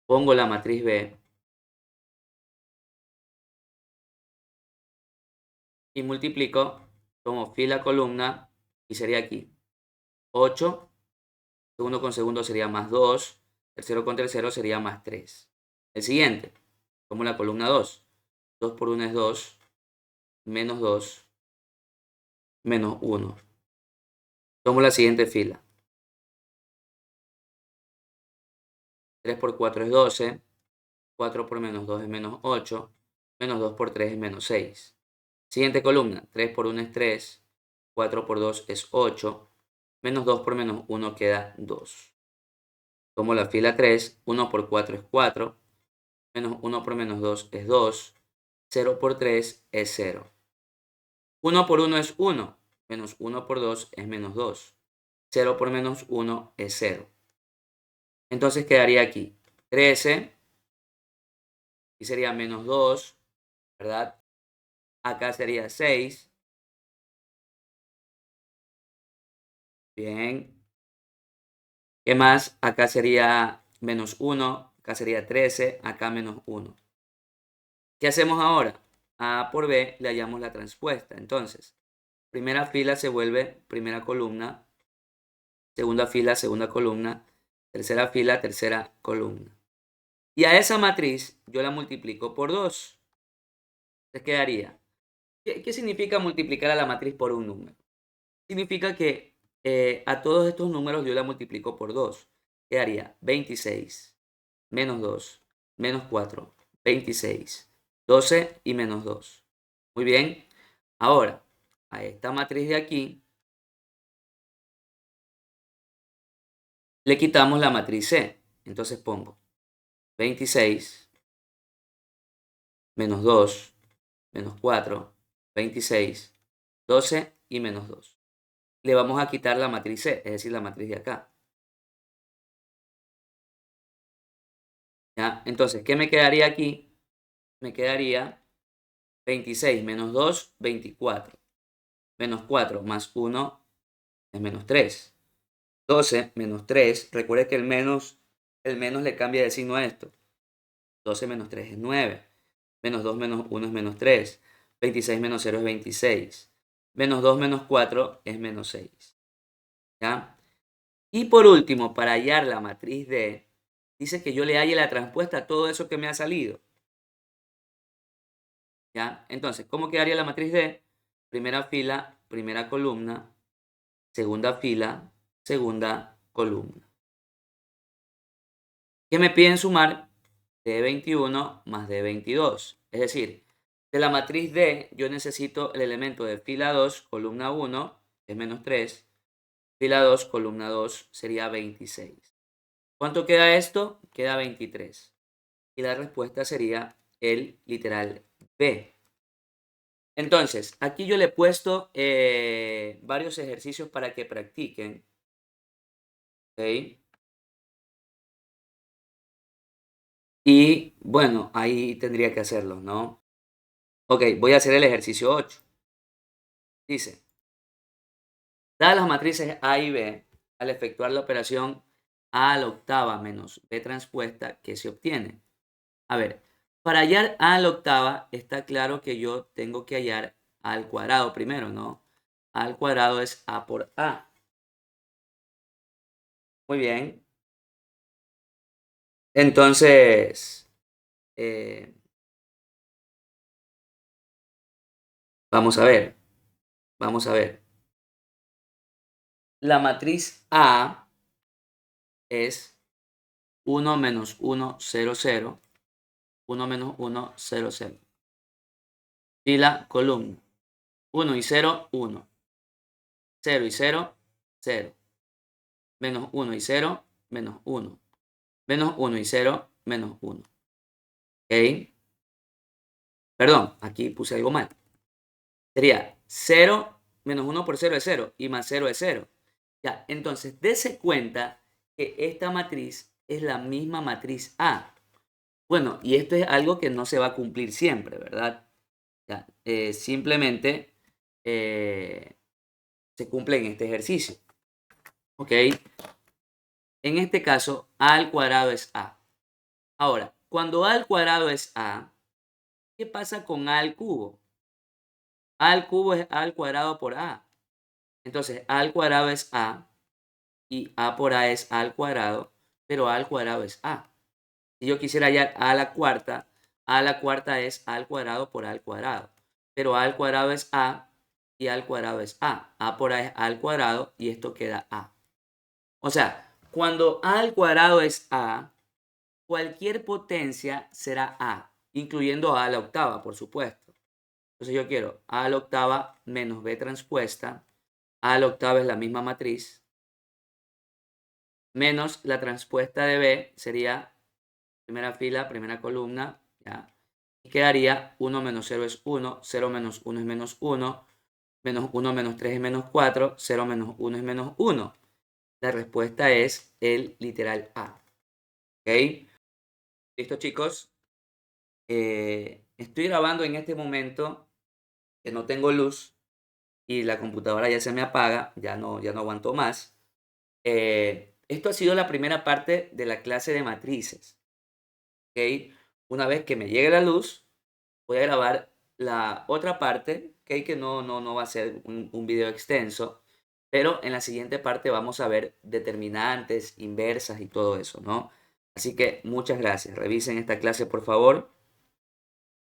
A: Pongo la matriz B. Y multiplico, tomo fila, columna, y sería aquí 8, segundo con segundo sería más 2, tercero con tercero sería más 3. El siguiente, tomo la columna 2, 2 por 1 es 2, menos 2, menos 1. Tomo la siguiente fila, 3 por 4 es 12, 4 por menos 2 es menos 8, menos 2 por 3 es menos 6. Siguiente columna, 3 por 1 es 3, 4 por 2 es 8, menos 2 por menos 1 queda 2. Tomo la fila 3, 1 por 4 es 4, menos 1 por menos 2 es 2, 0 por 3 es 0. 1 por 1 es 1, menos 1 por 2 es menos 2. 0 por menos 1 es 0. Entonces quedaría aquí 13 y sería menos 2, ¿verdad? Acá sería 6. Bien. ¿Qué más? Acá sería menos 1, acá sería 13, acá menos 1. ¿Qué hacemos ahora? A por B le hallamos la transpuesta. Entonces, primera fila se vuelve primera columna, segunda fila, segunda columna, tercera fila, tercera columna. Y a esa matriz yo la multiplico por 2. Entonces quedaría. ¿Qué significa multiplicar a la matriz por un número? Significa que a todos estos números yo la multiplico por 2. Quedaría 26 menos 2 menos 4, 26, 12 y menos 2. Muy bien. Ahora, a esta matriz de aquí le quitamos la matriz C. Entonces pongo 26 menos 2 menos 4, 26, 12 y menos 2. Le vamos a quitar la matriz C, es decir, la matriz de acá. ¿Ya? Entonces, ¿qué me quedaría aquí? Me quedaría 26 menos 2, 24. Menos 4 más 1 es menos 3. 12 menos 3, recuerde que el menos le cambia de signo a esto. 12 menos 3 es 9. Menos 2 menos 1 es menos 3. 26 menos 0 es 26. Menos 2 menos 4 es menos 6. ¿Ya? Y por último, para hallar la matriz D, dice que yo le halle la transpuesta a todo eso que me ha salido. ¿Ya? Entonces, ¿cómo quedaría la matriz D? Primera fila, primera columna, segunda fila, segunda columna. ¿Qué me piden sumar? D21 más D22. Es decir, de la matriz D yo necesito el elemento de fila 2, columna 1, es menos 3. Fila 2, columna 2 sería 26. ¿Cuánto queda esto? Queda 23. Y la respuesta sería el literal B. Entonces, aquí yo le he puesto varios ejercicios para que practiquen. ¿Ok? Y bueno, ahí tendría que hacerlo, ¿no? Ok, voy a hacer el ejercicio 8. Dice, dadas las matrices A y B, al efectuar la operación A a la octava menos B transpuesta, ¿qué se obtiene? A ver, para hallar A a la octava, está claro que yo tengo que hallar A al cuadrado primero, ¿no? A al cuadrado es A por A. Muy bien. Entonces, eh, vamos a ver, vamos a ver. La matriz A es 1 menos 1, 0, 0. 1 menos 1, 0, 0. Fila, columna. 1 y 0, 1. 0 y 0, 0. Menos 1 y 0, menos 1. Menos 1 y 0, menos 1. ¿Ok? Perdón, aquí puse algo mal. Sería 0 menos 1 por 0 es 0 y más 0 es 0. Ya, entonces dése cuenta que esta matriz es la misma matriz A. Bueno, y esto es algo que no se va a cumplir siempre, ¿verdad? Ya, simplemente se cumple en este ejercicio. ¿Ok? En este caso, A al cuadrado es A. Ahora, cuando A al cuadrado es A, ¿qué pasa con A al cubo? A al cubo es A al cuadrado por A. Entonces, A al cuadrado es A y A por A es A al cuadrado, pero A al cuadrado es A. Si yo quisiera hallar A la cuarta es A al cuadrado por A al cuadrado. Pero A al cuadrado es A y A al cuadrado es A. A por A es A al cuadrado y esto queda A. O sea, cuando A al cuadrado es A, cualquier potencia será A, incluyendo A a la octava, por supuesto. Entonces yo quiero A a la octava menos B transpuesta. A a la octava es la misma matriz. Menos la transpuesta de B sería primera fila, primera columna. ¿Ya? Y quedaría 1 menos 0 es 1. 0 menos 1 es menos 1. Menos 1 menos 3 es menos 4. 0 menos 1 es menos 1. La respuesta es el literal A. ¿Ok? ¿Listo, chicos? Estoy grabando en este momento que no tengo luz y la computadora ya se me apaga, ya no aguanto más. Esto ha sido la primera parte de la clase de matrices. ¿Ok? Una vez que me llegue la luz, voy a grabar la otra parte, ¿ok? Que no va a ser un video extenso, pero en la siguiente parte vamos a ver determinantes, inversas y todo eso, ¿no? Así que muchas gracias. Revisen esta clase, por favor.